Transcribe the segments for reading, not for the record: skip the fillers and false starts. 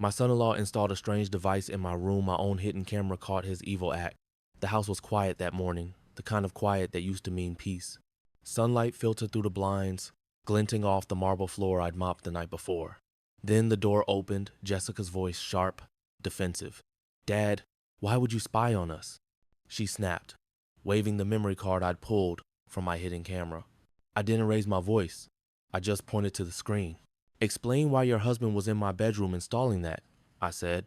My son-in-law installed a strange device in my room. My own hidden camera caught his evil act. The house was quiet that morning, the kind of quiet that used to mean peace. Sunlight filtered through the blinds, glinting off the marble floor I'd mopped the night before. Then the door opened, Jessica's voice sharp, defensive. "Dad, why would you spy on us?" She snapped, waving the memory card I'd pulled from my hidden camera. I didn't raise my voice. I just pointed to the screen. "Explain why your husband was in my bedroom installing that," I said.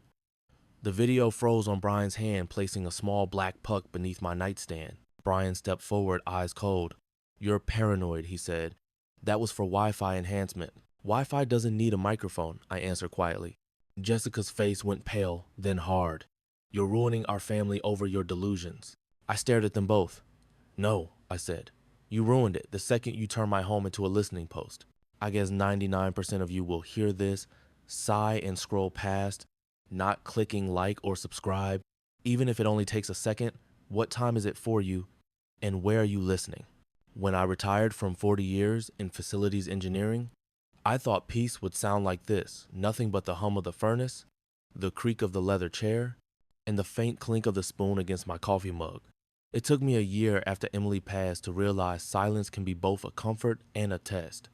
The video froze on Brian's hand, placing a small black puck beneath my nightstand. Brian stepped forward, eyes cold. "You're paranoid," he said. "That was for Wi-Fi enhancement." "Wi-Fi doesn't need a microphone," I answered quietly. Jessica's face went pale, then hard. "You're ruining our family over your delusions." I stared at them both. "No," I said. "You ruined it the second you turned my home into a listening post. I guess 99% of you will hear this, sigh and scroll past, not clicking like or subscribe. Even if it only takes a second, what time is it for you, and where are you listening?" When I retired from 40 years in facilities engineering, I thought peace would sound like this: nothing but the hum of the furnace, the creak of the leather chair, and the faint clink of the spoon against my coffee mug. It took me a year after Emily passed to realize silence can be both a comfort and a test.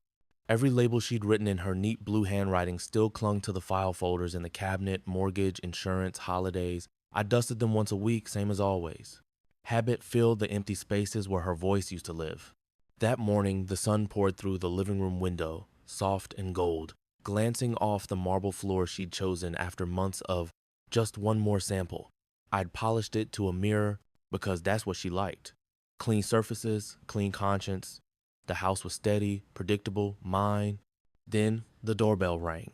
Every label she'd written in her neat blue handwriting still clung to the file folders in the cabinet: mortgage, insurance, holidays. I dusted them once a week, same as always. Habit filled the empty spaces where her voice used to live. That morning, the sun poured through the living room window, soft and gold, glancing off the marble floor she'd chosen after months of just one more sample. I'd polished it to a mirror because that's what she liked. Clean surfaces, clean conscience. The house was steady, predictable, mine. Then the doorbell rang.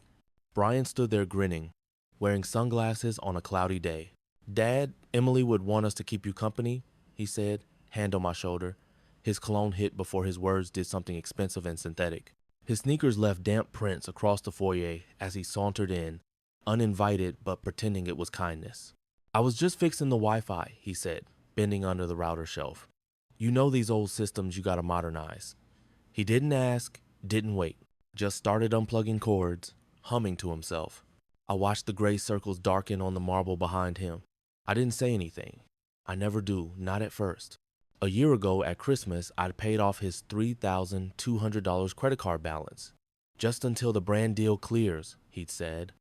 Brian stood there grinning, wearing sunglasses on a cloudy day. "Dad, Emily would want us to keep you company," he said, hand on my shoulder. His cologne hit before his words did something expensive and synthetic. His sneakers left damp prints across the foyer as he sauntered in, uninvited but pretending it was kindness. "I was just fixing the Wi-Fi," he said, bending under the router shelf. "You know these old systems you gotta modernize." He didn't ask, didn't wait, just started unplugging cords, humming to himself. I watched the gray circles darken on the marble behind him. I didn't say anything. I never do, not at first. A year ago at Christmas, I'd paid off his $3,200 credit card balance. "Just until the brand deal clears," he'd said.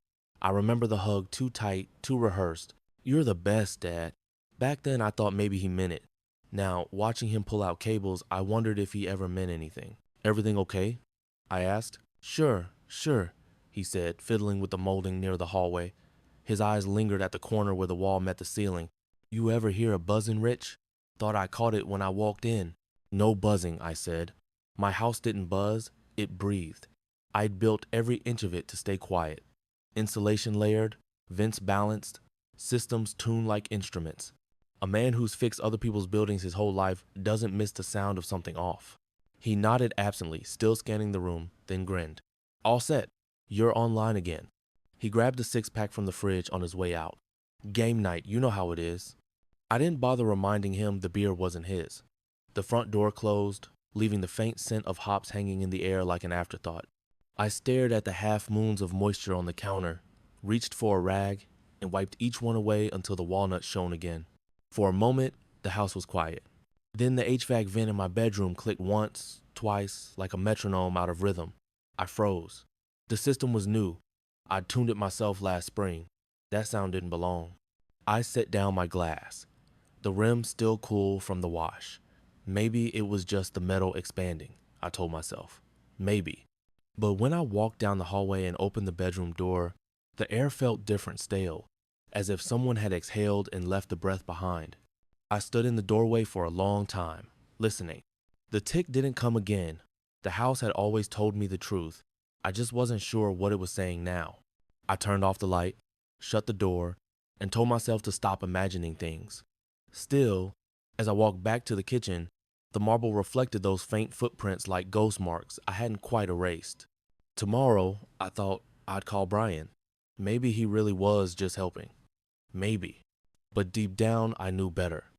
I remember the hug, too tight, too rehearsed. "You're the best, Dad." Back then, I thought maybe he meant it. Now, watching him pull out cables, I wondered if he ever meant anything. "Everything okay?" I asked. Sure," he said, fiddling with the molding near the hallway. His eyes lingered at the corner where the wall met the ceiling. "You ever hear a buzzing, Rich? Thought I caught it when I walked in." "No buzzing," I said. My house didn't buzz, it breathed. I'd built every inch of it to stay quiet. Insulation layered, vents balanced, systems tuned like instruments. A man who's fixed other people's buildings his whole life doesn't miss the sound of something off. He nodded absently, still scanning the room, then grinned. "All set. You're online again." He grabbed a six-pack from the fridge on his way out. "Game night, you know how it is." I didn't bother reminding him the beer wasn't his. The front door closed, leaving the faint scent of hops hanging in the air like an afterthought. I stared at the half-moons of moisture on the counter, reached for a rag, and wiped each one away until the walnuts shone again. For a moment, the house was quiet. Then the HVAC vent in my bedroom clicked once, twice, like a metronome out of rhythm. I froze. The system was new. I'd tuned it myself last spring. That sound didn't belong. I set down my glass, the rim still cool from the wash. Maybe it was just the metal expanding, I told myself. Maybe. But when I walked down the hallway and opened the bedroom door, the air felt different, stale, as if someone had exhaled and left the breath behind. I stood in the doorway for a long time, listening. The tick didn't come again. The house had always told me the truth. I just wasn't sure what it was saying now. I turned off the light, shut the door, and told myself to stop imagining things. Still, as I walked back to the kitchen, the marble reflected those faint footprints like ghost marks I hadn't quite erased. Tomorrow, I thought, I'd call Brian. Maybe he really was just helping. Maybe. But deep down, I knew better.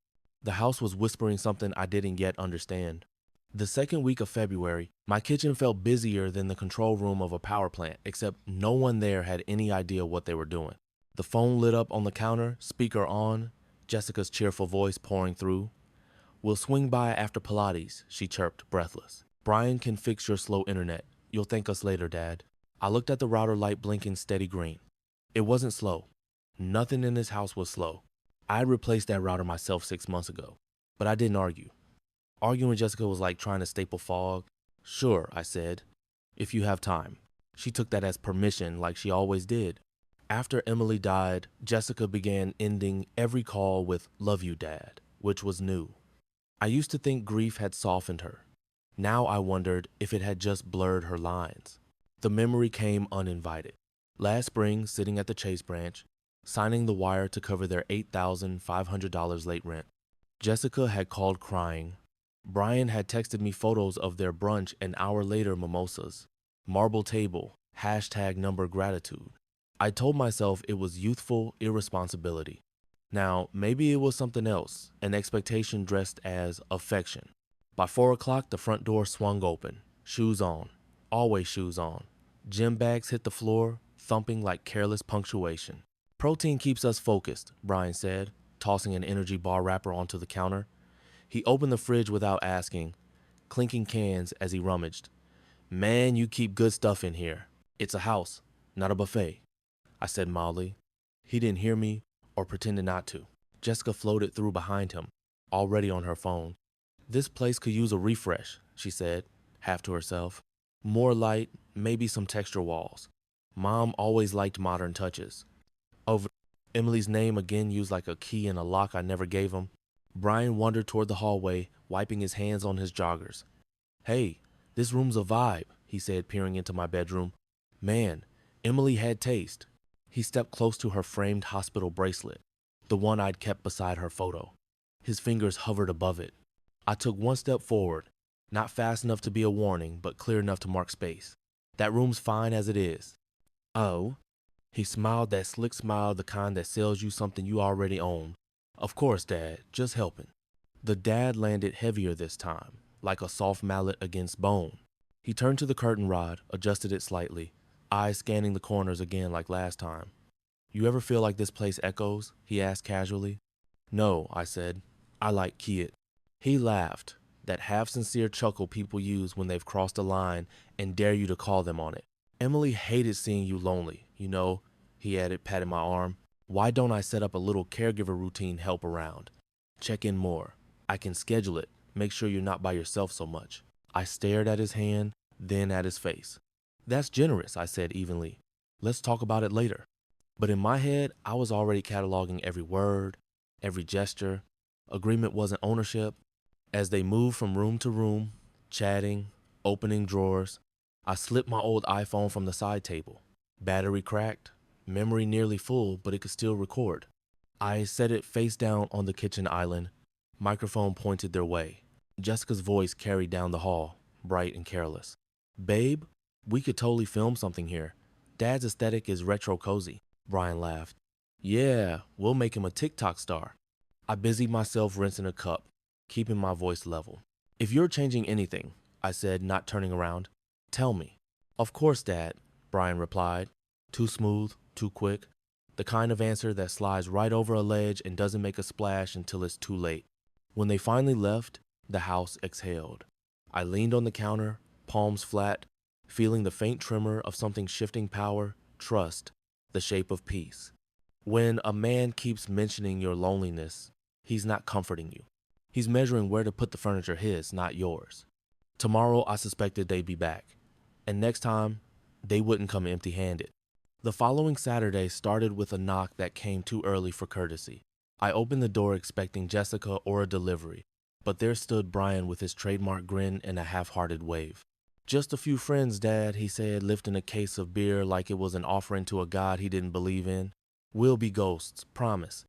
The house was whispering something I didn't yet understand. The second week of February, my kitchen felt busier than the control room of a power plant, except no one there had any idea what they were doing. The phone lit up on the counter, speaker on, Jessica's cheerful voice pouring through. "We'll swing by after Pilates," she chirped, breathless. "Brian can fix your slow internet. You'll thank us later, Dad." I looked at the router light blinking steady green. It wasn't slow. Nothing in this house was slow. I had replaced that router myself 6 months ago, but I didn't argue. Arguing with Jessica was like trying to staple fog. "Sure," I said, "if you have time." She took that as permission, like she always did. After Emily died, Jessica began ending every call with "Love you, Dad," which was new. I used to think grief had softened her. Now I wondered if it had just blurred her lines. The memory came uninvited. Last spring, sitting at the Chase branch, signing the wire to cover their $8,500 late rent, Jessica had called crying. Brian had texted me photos of their brunch, an hour later mimosas, marble table, #number gratitude. I told myself it was youthful irresponsibility. Now, maybe it was something else, an expectation dressed as affection. By 4 o'clock, the front door swung open, shoes on, always shoes on. Gym bags hit the floor, thumping like careless punctuation. "Protein keeps us focused," Brian said, tossing an energy bar wrapper onto the counter. He opened the fridge without asking, clinking cans as he rummaged. "Man, you keep good stuff in here. It's a house, not a buffet," I said mildly. He didn't hear me or pretended not to. Jessica floated through behind him, already on her phone. "This place could use a refresh," she said, half to herself. "More light, maybe some texture walls. Mom always liked modern touches." Over Emily's name again used like a key in a lock I never gave him. Brian wandered toward the hallway, wiping his hands on his joggers. "Hey, this room's a vibe," he said, peering into my bedroom. "Man, Emily had taste." He stepped close to her framed hospital bracelet, the one I'd kept beside her photo. His fingers hovered above it. I took one step forward, not fast enough to be a warning, but clear enough to mark space. "That room's fine as it is." "Oh?" He smiled, that slick smile, the kind that sells you something you already own. "Of course, Dad, just helping." The dad landed heavier this time, like a soft mallet against bone. He turned to the curtain rod, adjusted it slightly, eyes scanning the corners again like last time. "You ever feel like this place echoes?" he asked casually. "No," I said. "I like Kiet." He laughed, that half-sincere chuckle people use when they've crossed a line and dare you to call them on it. "Emily hated seeing you lonely, you know," he added, patting my arm. "Why don't I set up a little caregiver routine help around? Check in more. I can schedule it, make sure you're not by yourself so much." I stared at his hand, then at his face. "That's generous," I said evenly. "Let's talk about it later." But in my head, I was already cataloging every word, every gesture. Agreement wasn't ownership. As they moved from room to room, chatting, opening drawers, I slipped my old iPhone from the side table. Battery cracked, memory nearly full, but it could still record. I set it face down on the kitchen island. Microphone pointed their way. Jessica's voice carried down the hall, bright and careless. "Babe, we could totally film something here. Dad's aesthetic is retro cozy." Brian laughed. "Yeah, we'll make him a TikTok star." I busied myself rinsing a cup, keeping my voice level. "If you're changing anything," I said, not turning around, "tell me." "Of course, Dad," Brian replied. Too smooth, too quick. The kind of answer that slides right over a ledge and doesn't make a splash until it's too late. When they finally left, the house exhaled. I leaned on the counter, palms flat, feeling the faint tremor of something shifting power, trust, the shape of peace. When a man keeps mentioning your loneliness, he's not comforting you. He's measuring where to put the furniture, his, not yours. Tomorrow, I suspected they'd be back. And next time, they wouldn't come empty-handed. The following Saturday started with a knock that came too early for courtesy. I opened the door expecting Jessica or a delivery, but there stood Brian with his trademark grin and a half-hearted wave. "Just a few friends, Dad," he said, lifting a case of beer like it was an offering to a god he didn't believe in. "We'll be ghosts, promise."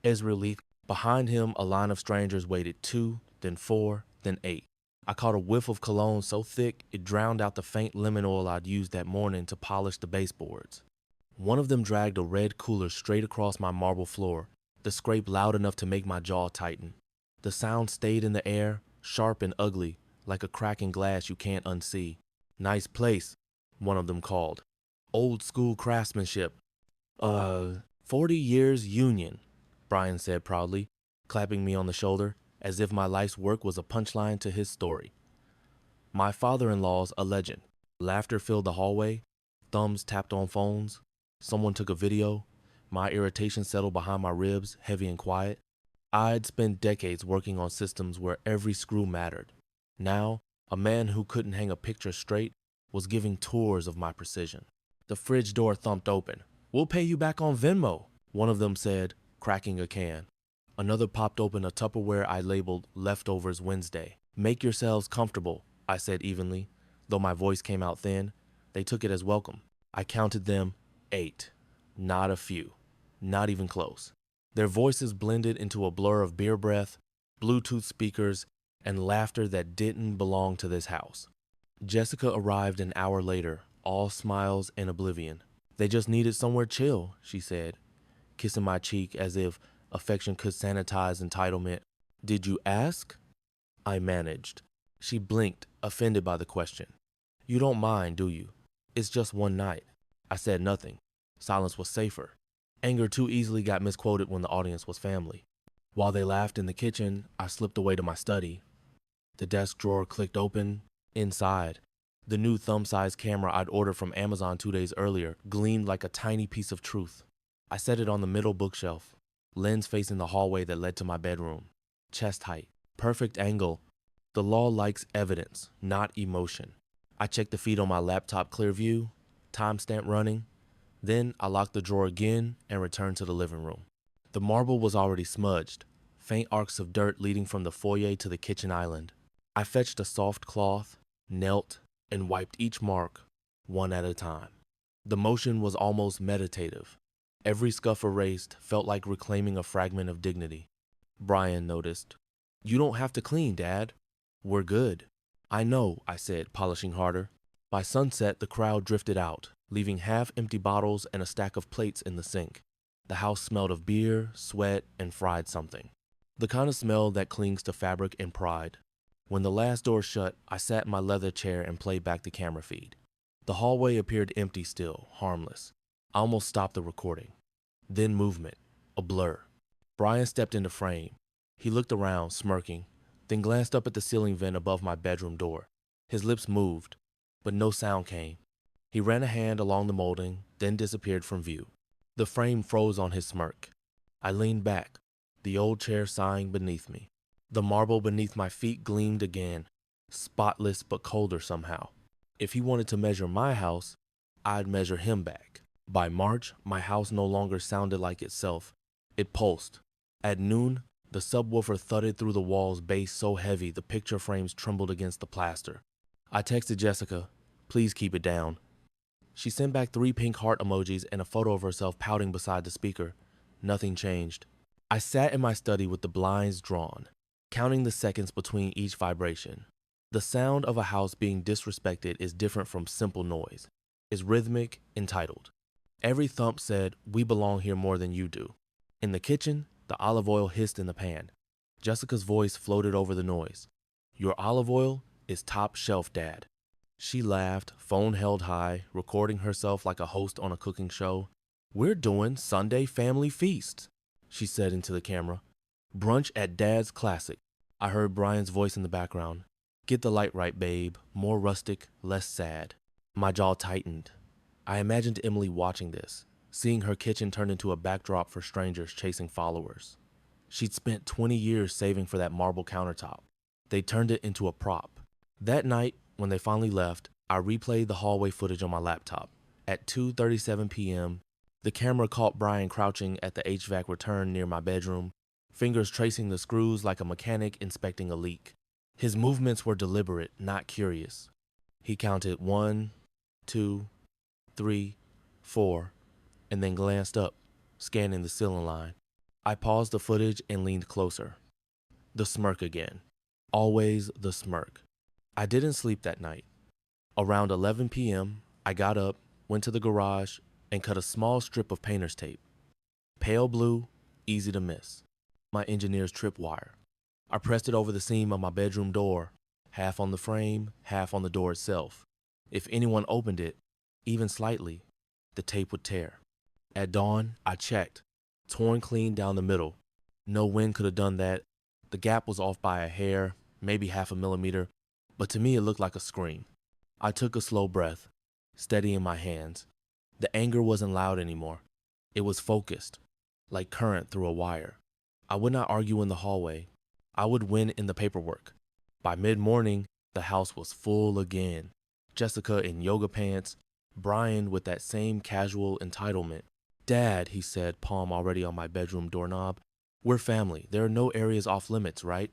As relief, behind him a line of strangers waited 2, then 4, then 8. I caught a whiff of cologne so thick it drowned out the faint lemon oil I'd used that morning to polish the baseboards. One of them dragged a red cooler straight across my marble floor, the scrape loud enough to make my jaw tighten. The sound stayed in the air, sharp and ugly, like a crack in glass you can't unsee. Nice place, one of them called. Old school craftsmanship. 40 years union, Brian said proudly, clapping me on the shoulder as if my life's work was a punchline to his story. My father-in-law's a legend. Laughter filled the hallway, thumbs tapped on phones, someone took a video, my irritation settled behind my ribs, heavy and quiet. I'd spent decades working on systems where every screw mattered. Now, a man who couldn't hang a picture straight was giving tours of my precision. The fridge door thumped open. "We'll pay you back on Venmo," one of them said, cracking a can. Another popped open a Tupperware I labeled Leftovers Wednesday. "Make yourselves comfortable," I said evenly. Though my voice came out thin, they took it as welcome. I counted them 8. Not a few. Not even close. Their voices blended into a blur of beer breath, Bluetooth speakers, and laughter that didn't belong to this house. Jessica arrived an hour later, all smiles and oblivion. "They just needed somewhere chill," she said, kissing my cheek as if affection could sanitize entitlement. "Did you ask?" I managed. She blinked, offended by the question. "You don't mind, do you? It's just one night." I said nothing. Silence was safer. Anger too easily got misquoted when the audience was family. While they laughed in the kitchen, I slipped away to my study. The desk drawer clicked open. Inside, the new thumb-sized camera I'd ordered from Amazon 2 days earlier gleamed like a tiny piece of truth. I set it on the middle bookshelf, lens facing the hallway that led to my bedroom. Chest height, perfect angle. The law likes evidence, not emotion. I checked the feed on my laptop Clearview, timestamp running. Then I locked the drawer again and returned to the living room. The marble was already smudged, faint arcs of dirt leading from the foyer to the kitchen island. I fetched a soft cloth, knelt, and wiped each mark, one at a time. The motion was almost meditative. Every scuff erased felt like reclaiming a fragment of dignity. Brian noticed. "You don't have to clean, Dad. We're good." "I know," I said, polishing harder. By sunset, the crowd drifted out, leaving half-empty bottles and a stack of plates in the sink. The house smelled of beer, sweat, and fried something. The kind of smell that clings to fabric and pride. When the last door shut, I sat in my leather chair and played back the camera feed. The hallway appeared empty still, harmless. I almost stopped the recording. Then movement, a blur. Brian stepped into frame. He looked around, smirking, then glanced up at the ceiling vent above my bedroom door. His lips moved, but no sound came. He ran a hand along the molding, then disappeared from view. The frame froze on his smirk. I leaned back, the old chair sighing beneath me. The marble beneath my feet gleamed again, spotless but colder somehow. If he wanted to measure my house, I'd measure him back. By March, my house no longer sounded like itself. It pulsed. At noon, the subwoofer thudded through the wall's base so heavy the picture frames trembled against the plaster. I texted Jessica, "Please keep it down." She sent back 3 pink heart emojis and a photo of herself pouting beside the speaker. Nothing changed. I sat in my study with the blinds drawn, counting the seconds between each vibration. The sound of a house being disrespected is different from simple noise. It's rhythmic, entitled. Every thump said, "We belong here more than you do." In the kitchen, the olive oil hissed in the pan. Jessica's voice floated over the noise. "Your olive oil is top shelf, Dad." She laughed, phone held high, recording herself like a host on a cooking show. "We're doing Sunday family feasts," she said into the camera. "Brunch at Dad's Classic." I heard Brian's voice in the background. "Get the light right, babe. More rustic, less sad." My jaw tightened. I imagined Emily watching this, seeing her kitchen turn into a backdrop for strangers chasing followers. She'd spent 20 years saving for that marble countertop. They turned it into a prop. That night, when they finally left, I replayed the hallway footage on my laptop. At 2:37 p.m., the camera caught Brian crouching at the HVAC return near my bedroom, fingers tracing the screws like a mechanic inspecting a leak. His movements were deliberate, not curious. He counted 1, 2, 3, 4, and then glanced up, scanning the ceiling line. I paused the footage and leaned closer. The smirk again. Always the smirk. I didn't sleep that night. Around 11 p.m., I got up, went to the garage, and cut a small strip of painter's tape. Pale blue, easy to miss. My engineer's tripwire. I pressed it over the seam of my bedroom door, half on the frame, half on the door itself. If anyone opened it, even slightly, the tape would tear. At dawn, I checked. Torn clean down the middle. No wind could have done that. The gap was off by a hair, maybe half a millimeter, but to me it looked like a scream. I took a slow breath, steadying my hands. The anger wasn't loud anymore. It was focused, like current through a wire. I would not argue in the hallway. I would win in the paperwork. By mid-morning, the house was full again. Jessica in yoga pants, Brian with that same casual entitlement. "Dad," he said, palm already on my bedroom doorknob, "we're family. There are no areas off limits, right?"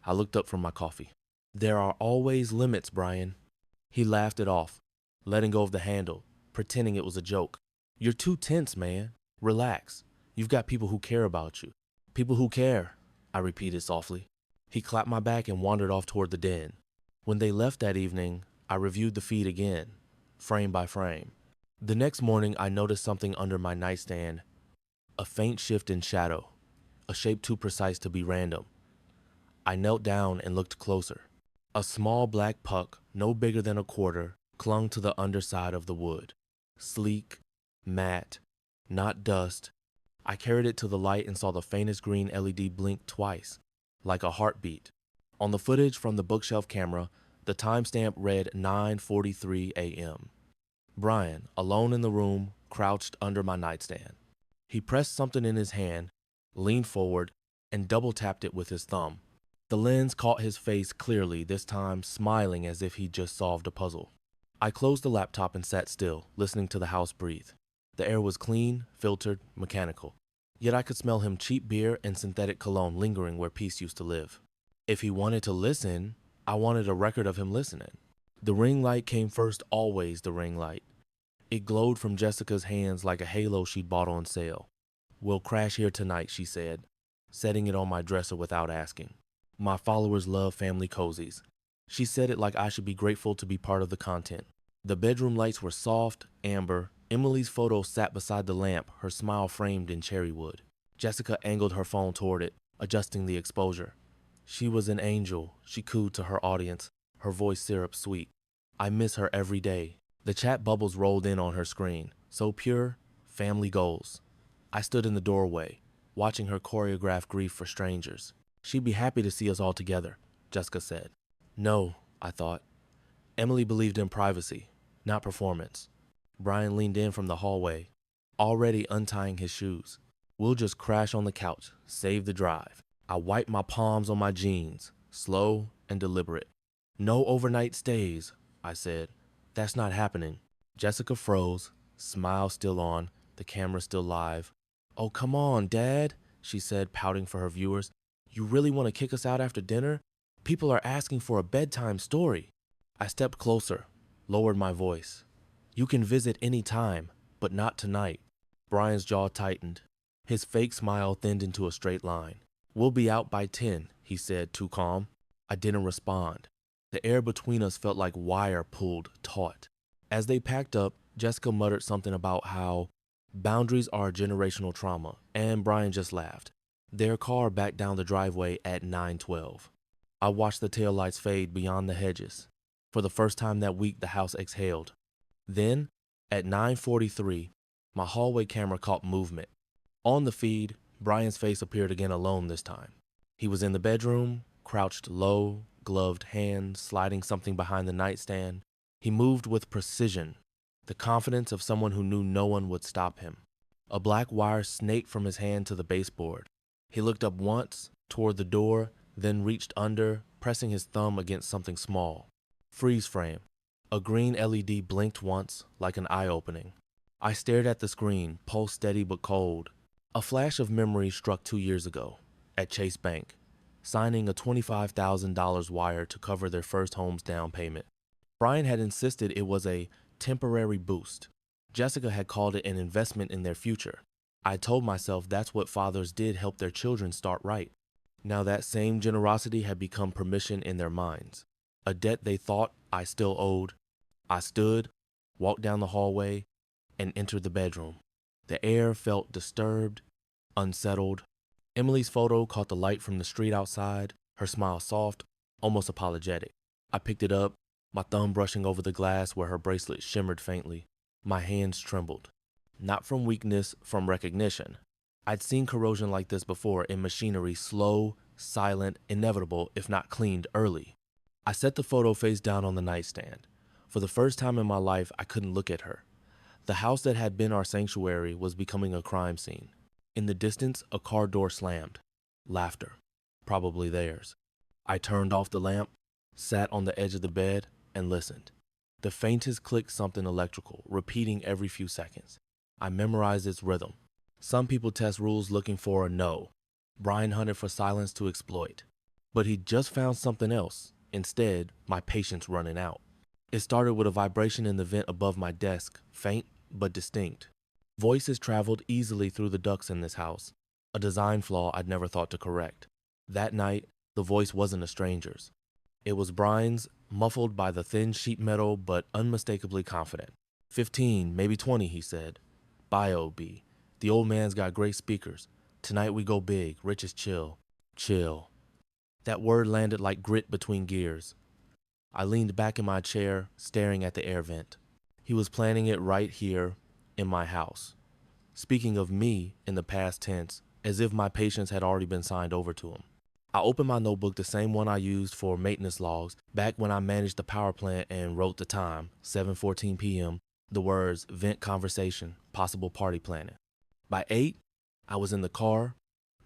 I looked up from my coffee. "There are always limits, Brian." He laughed it off, letting go of the handle, pretending it was a joke. "You're too tense, man. Relax. You've got people who care about you." "People who care," I repeated softly. He clapped my back and wandered off toward the den. When they left that evening, I reviewed the feed again, frame by frame. The next morning, I noticed something under my nightstand, a faint shift in shadow, a shape too precise to be random. I knelt down and looked closer. A small black puck, no bigger than a quarter, clung to the underside of the wood. Sleek, matte, not dust. I carried it to the light and saw the faintest green LED blink twice, like a heartbeat. On the footage from the bookshelf camera, the timestamp read 9:43 a.m. Brian, alone in the room, crouched under my nightstand. He pressed something in his hand, leaned forward, and double-tapped it with his thumb. The lens caught his face clearly, this time smiling as if he'd just solved a puzzle. I closed the laptop and sat still, listening to the house breathe. The air was clean, filtered, mechanical. Yet I could smell him cheap beer and synthetic cologne lingering where peace used to live. If he wanted to listen, I wanted a record of him listening. The ring light came first, always the ring light. It glowed from Jessica's hands like a halo she'd bought on sale. "We'll crash here tonight," she said, setting it on my dresser without asking. "My followers love family cozies." She said it like I should be grateful to be part of the content. The bedroom lights were soft, amber. Emily's photo sat beside the lamp, her smile framed in cherry wood. Jessica angled her phone toward it, adjusting the exposure. "She was an angel," she cooed to her audience, her voice syrup sweet. "I miss her every day." The chat bubbles rolled in on her screen. So pure, family goals. I stood in the doorway, watching her choreograph grief for strangers. "She'd be happy to see us all together," Jessica said. No, I thought. Emily believed in privacy, not performance. Brian leaned in from the hallway, already untying his shoes. "We'll just crash on the couch, save the drive." I wiped my palms on my jeans, slow and deliberate. "No overnight stays," I said. "That's not happening." Jessica froze, smile still on, the camera still live. "Oh, come on, Dad," she said, pouting for her viewers. "You really want to kick us out after dinner? People are asking for a bedtime story." I stepped closer, lowered my voice. "You can visit any time, but not tonight." Brian's jaw tightened. His fake smile thinned into a straight line. "We'll be out by 10, he said, too calm. I didn't respond. The air between us felt like wire pulled taut. As they packed up, Jessica muttered something about how boundaries are generational trauma, and Brian just laughed. Their car backed down the driveway at 9:12. I watched the taillights fade beyond the hedges. For the first time that week, the house exhaled. Then, at 9:43, my hallway camera caught movement. On the feed, Brian's face appeared again, alone this time. He was in the bedroom, crouched low, gloved hands sliding something behind the nightstand. He moved with precision, the confidence of someone who knew no one would stop him. A black wire snaked from his hand to the baseboard. He looked up once, toward the door, then reached under, pressing his thumb against something small. Freeze frame. A green LED blinked once, like an eye-opening. I stared at the screen, pulse steady but cold. A flash of memory struck 2 years ago, at Chase Bank, signing a $25,000 wire to cover their first home's down payment. Brian had insisted it was a temporary boost. Jessica had called it an investment in their future. I told myself that's what fathers did, help their children start right. Now that same generosity had become permission in their minds, a debt they thought I still owed. I stood, walked down the hallway, and entered the bedroom. The air felt disturbed, unsettled. Emily's photo caught the light from the street outside, her smile soft, almost apologetic. I picked it up, my thumb brushing over the glass where her bracelet shimmered faintly. My hands trembled. Not from weakness, from recognition. I'd seen corrosion like this before in machinery, slow, silent, inevitable, if not cleaned early. I set the photo face down on the nightstand. For the first time in my life, I couldn't look at her. The house that had been our sanctuary was becoming a crime scene. In the distance, a car door slammed. Laughter. Probably theirs. I turned off the lamp, sat on the edge of the bed, and listened. The faintest click something electrical, repeating every few seconds. I memorized its rhythm. Some people test rules looking for a no. Brian hunted for silence to exploit. But he just found something else. Instead, my patience running out. It started with a vibration in the vent above my desk, faint but distinct. Voices traveled easily through the ducts in this house, a design flaw I'd never thought to correct. That night, the voice wasn't a stranger's. It was Brian's, muffled by the thin sheet metal but unmistakably confident. 15, maybe 20, he said. Bio B. The old man's got great speakers. Tonight we go big, rich is chill. Chill. That word landed like grit between gears. I leaned back in my chair, staring at the air vent. He was planning it right here, in my house. Speaking of me in the past tense, as if my patience had already been signed over to him. I opened my notebook, the same one I used for maintenance logs, back when I managed the power plant and wrote the time, 7:14 p.m., the words, vent conversation, possible party planning. By 8, I was in the car,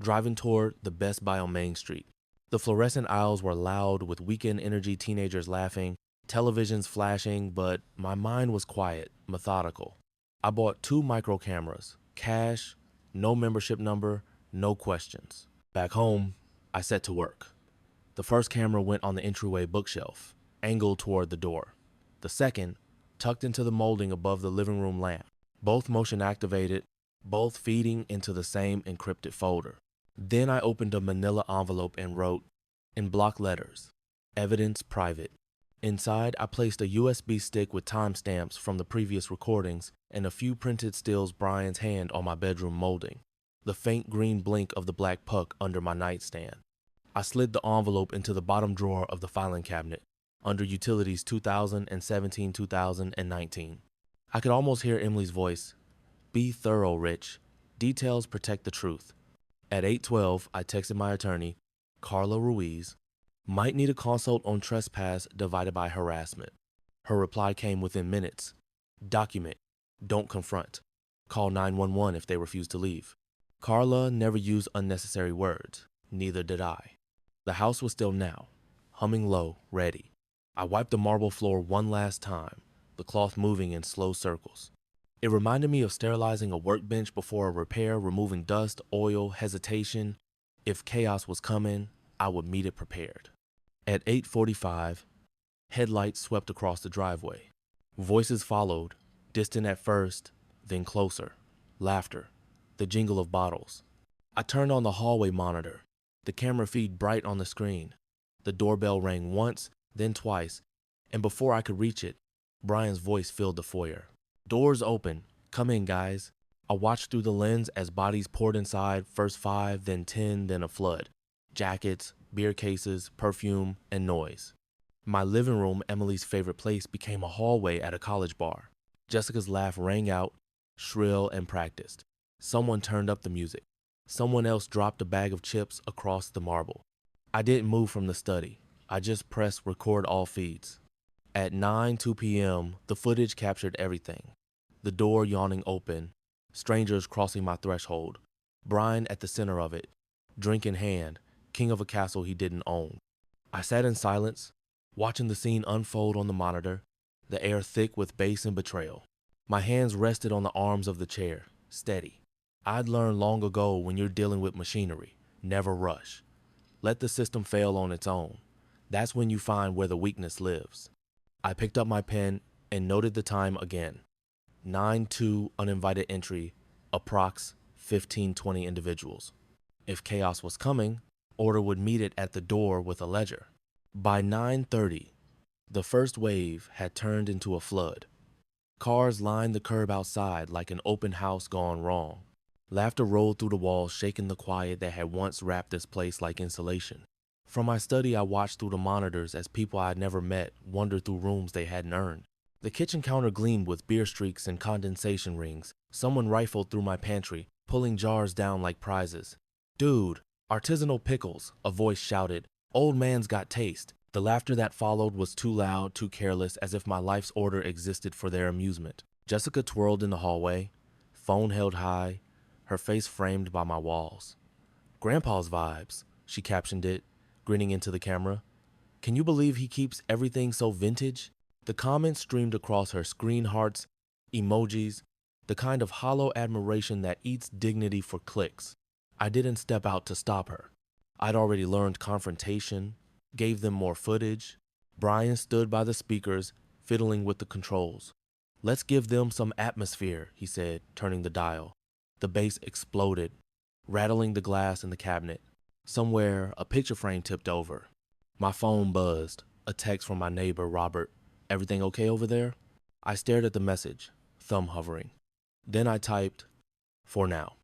driving toward the Best Buy on Main Street. The fluorescent aisles were loud with weekend energy teenagers laughing, televisions flashing, but my mind was quiet, methodical. I bought 2 micro cameras, cash, no membership number, no questions. Back home, I set to work. The first camera went on the entryway bookshelf, angled toward the door. The second, tucked into the molding above the living room lamp. Both motion activated, both feeding into the same encrypted folder. Then I opened a manila envelope and wrote, in block letters, evidence private. Inside, I placed a USB stick with timestamps from the previous recordings and a few printed stills Brian's hand on my bedroom molding. The faint green blink of the black puck under my nightstand. I slid the envelope into the bottom drawer of the filing cabinet, under Utilities 2017-2019. I could almost hear Emily's voice. Be thorough, Rich. Details protect the truth. At 8:12, I texted my attorney, Carla Ruiz, might need a consult on trespass divided by harassment. Her reply came within minutes. Document. Don't confront. Call 911 if they refuse to leave. Carla never used unnecessary words. Neither did I. The house was still now, humming low, ready. I wiped the marble floor one last time, the cloth moving in slow circles. It reminded me of sterilizing a workbench before a repair, removing dust, oil, hesitation. If chaos was coming, I would meet it prepared. At 8:45, headlights swept across the driveway. Voices followed, distant at first, then closer. Laughter. The jingle of bottles. I turned on the hallway monitor, the camera feed bright on the screen. The doorbell rang once, then twice, and before I could reach it, Brian's voice filled the foyer. Doors open. Come in, guys. I watched through the lens as bodies poured inside, first 5, then 10, then a flood. Jackets, beer cases, perfume, and noise. My living room, Emily's favorite place, became a hallway at a college bar. Jessica's laugh rang out, shrill and practiced. Someone turned up the music. Someone else dropped a bag of chips across the marble. I didn't move from the study. I just pressed record all feeds. At 9:02 p.m., the footage captured everything. The door yawning open, strangers crossing my threshold, Brian at the center of it, drink in hand, king of a castle he didn't own. I sat in silence, watching the scene unfold on the monitor, the air thick with bass and betrayal. My hands rested on the arms of the chair, steady. I'd learned long ago when you're dealing with machinery, never rush. Let the system fail on its own. That's when you find where the weakness lives. I picked up my pen and noted the time again. 9:02 uninvited entry, approx 15-20 individuals. If chaos was coming, order would meet it at the door with a ledger. By 9:30, the first wave had turned into a flood. Cars lined the curb outside like an open house gone wrong. Laughter rolled through the walls, shaking the quiet that had once wrapped this place like insulation. From my study, I watched through the monitors as people I had never met wandered through rooms they hadn't earned. The kitchen counter gleamed with beer streaks and condensation rings. Someone rifled through my pantry, pulling jars down like prizes. "Dude, artisanal pickles," a voice shouted. "Old man's got taste." The laughter that followed was too loud, too careless, as if my life's order existed for their amusement. Jessica twirled in the hallway, phone held high, her face framed by my walls. "Grandpa's vibes," she captioned it, grinning into the camera. "Can you believe he keeps everything so vintage?" The comments streamed across her screen, hearts, emojis, the kind of hollow admiration that eats dignity for clicks. I didn't step out to stop her. I'd already learned confrontation, gave them more footage. Brian stood by the speakers, fiddling with the controls. "Let's give them some atmosphere," he said, turning the dial. The bass exploded, rattling the glass in the cabinet. Somewhere, a picture frame tipped over. My phone buzzed, a text from my neighbor, Robert. "Everything okay over there?" I stared at the message, thumb hovering. Then I typed, "For now."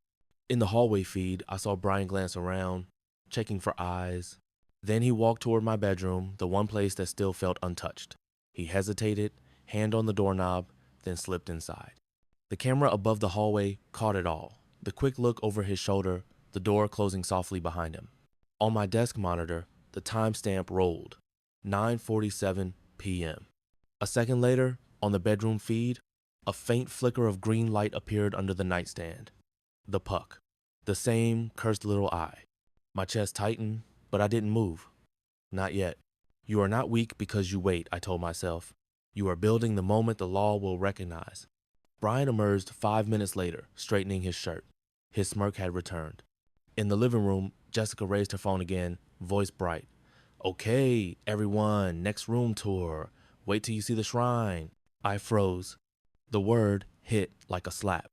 In the hallway feed, I saw Brian glance around, checking for eyes. Then he walked toward my bedroom, the one place that still felt untouched. He hesitated, hand on the doorknob, then slipped inside. The camera above the hallway caught it all. The quick look over his shoulder, the door closing softly behind him. On my desk monitor, the timestamp rolled, 9:47 p.m. A second later, on the bedroom feed, a faint flicker of green light appeared under the nightstand. The puck. The same cursed little eye. My chest tightened, but I didn't move. Not yet. You are not weak because you wait, I told myself. You are building the moment the law will recognize. Brian emerged 5 minutes later, straightening his shirt. His smirk had returned. In the living room, Jessica raised her phone again, voice bright. "Okay, everyone, next room tour. Wait till you see the shrine." I froze. The word hit like a slap.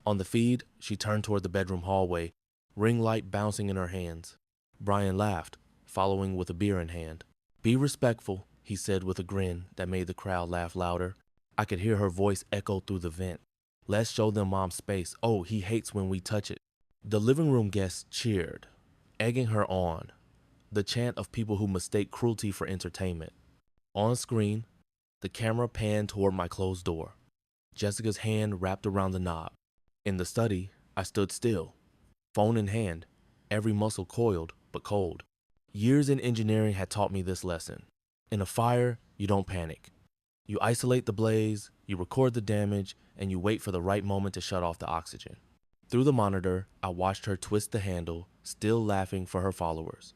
On the feed, she turned toward the bedroom hallway, ring light bouncing in her hands. Brian laughed, following with a beer in hand. "Be respectful," he said with a grin that made the crowd laugh louder. I could hear her voice echo through the vent. "Let's show them Mom's space. Oh, he hates when we touch it." The living room guests cheered, egging her on, the chant of people who mistake cruelty for entertainment. On screen, the camera panned toward my closed door. Jessica's hand wrapped around the knob. In the study, I stood still, phone in hand, every muscle coiled but cold. Years in engineering had taught me this lesson. In a fire, you don't panic. You isolate the blaze, you record the damage, and you wait for the right moment to shut off the oxygen. Through the monitor, I watched her twist the handle, still laughing for her followers.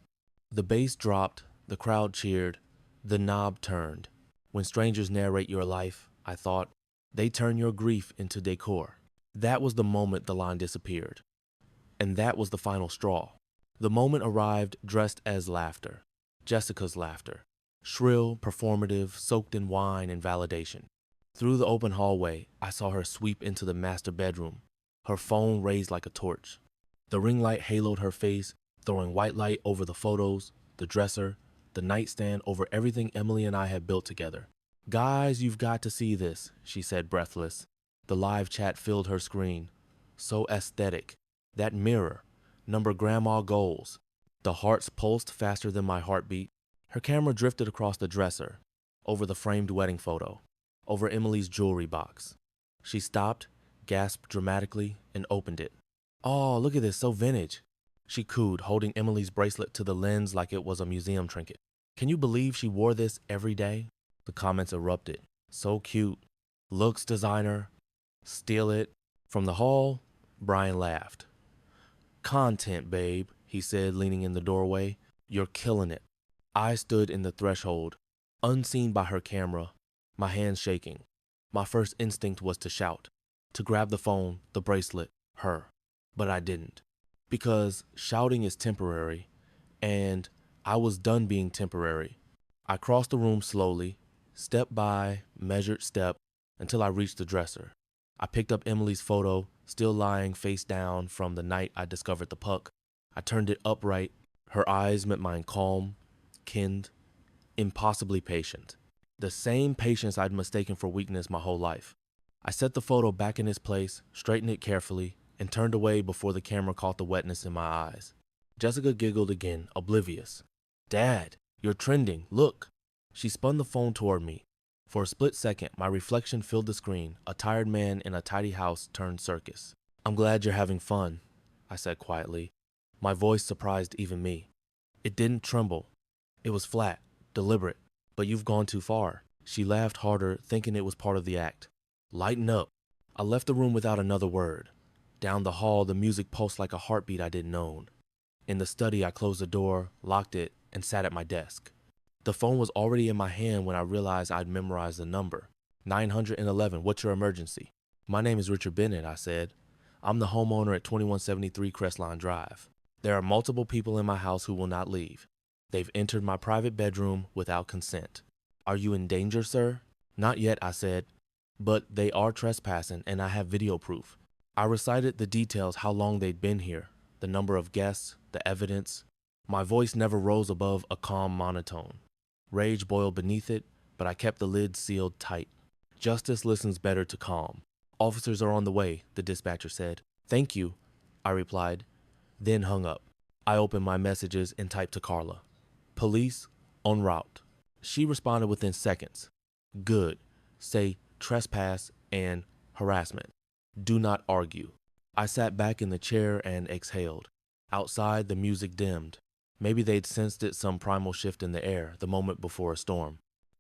The bass dropped, the crowd cheered, the knob turned. When strangers narrate your life, I thought, they turn your grief into decor. That was the moment the line disappeared. And that was the final straw. The moment arrived dressed as laughter. Jessica's laughter. Shrill, performative, soaked in wine and validation. Through the open hallway, I saw her sweep into the master bedroom, her phone raised like a torch. The ring light haloed her face, throwing white light over the photos, the dresser, the nightstand, over everything Emily and I had built together. "Guys, you've got to see this," she said, breathless. The live chat filled her screen. So aesthetic. That mirror. Number grandma goals. The hearts pulsed faster than my heartbeat. Her camera drifted across the dresser, over the framed wedding photo, over Emily's jewelry box. She stopped, gasped dramatically, and opened it. "Oh, look at this, so vintage," she cooed, holding Emily's bracelet to the lens like it was a museum trinket. "Can you believe she wore this every day?" The comments erupted. "So cute. Looks designer. Steal it." From the hall, Brian laughed. "Content, babe," he said, leaning in the doorway. "You're killing it." I stood in the threshold, unseen by her camera, my hands shaking. My first instinct was to shout, to grab the phone, the bracelet, her. But I didn't. Because shouting is temporary, and I was done being temporary. I crossed the room slowly, step by measured step, until I reached the dresser. I picked up Emily's photo, still lying face down from the night I discovered the puck. I turned it upright. Her eyes met mine, calm, kinned, impossibly patient. The same patience I'd mistaken for weakness my whole life. I set the photo back in its place, straightened it carefully, and turned away before the camera caught the wetness in my eyes. Jessica giggled again, oblivious. Dad, you're trending, look. She spun the phone toward me. For a split second, my reflection filled the screen. A tired man in a tidy house turned circus. I'm glad you're having fun, I said quietly. My voice surprised even me. It didn't tremble. It was flat, deliberate. But you've gone too far. She laughed harder, thinking it was part of the act. Lighten up. I left the room without another word. Down the hall, the music pulsed like a heartbeat I didn't own. In the study, I closed the door, locked it, and sat at my desk. The phone was already in my hand when I realized I'd memorized the number. 911, what's your emergency? My name is Richard Bennett, I said. I'm the homeowner at 2173 Crestline Drive. There are multiple people in my house who will not leave. They've entered my private bedroom without consent. Are you in danger, sir? Not yet, I said. But they are trespassing, and I have video proof. I recited the details, how long they'd been here, the number of guests, the evidence. My voice never rose above a calm monotone. Rage boiled beneath it, but I kept the lid sealed tight. Justice listens better to calm. Officers are on the way, the dispatcher said. Thank you, I replied, then hung up. I opened my messages and typed to Carla. Police, en route. She responded within seconds. Good. Say trespass and harassment. Do not argue. I sat back in the chair and exhaled. Outside, the music dimmed. Maybe they'd sensed it, some primal shift in the air, the moment before a storm.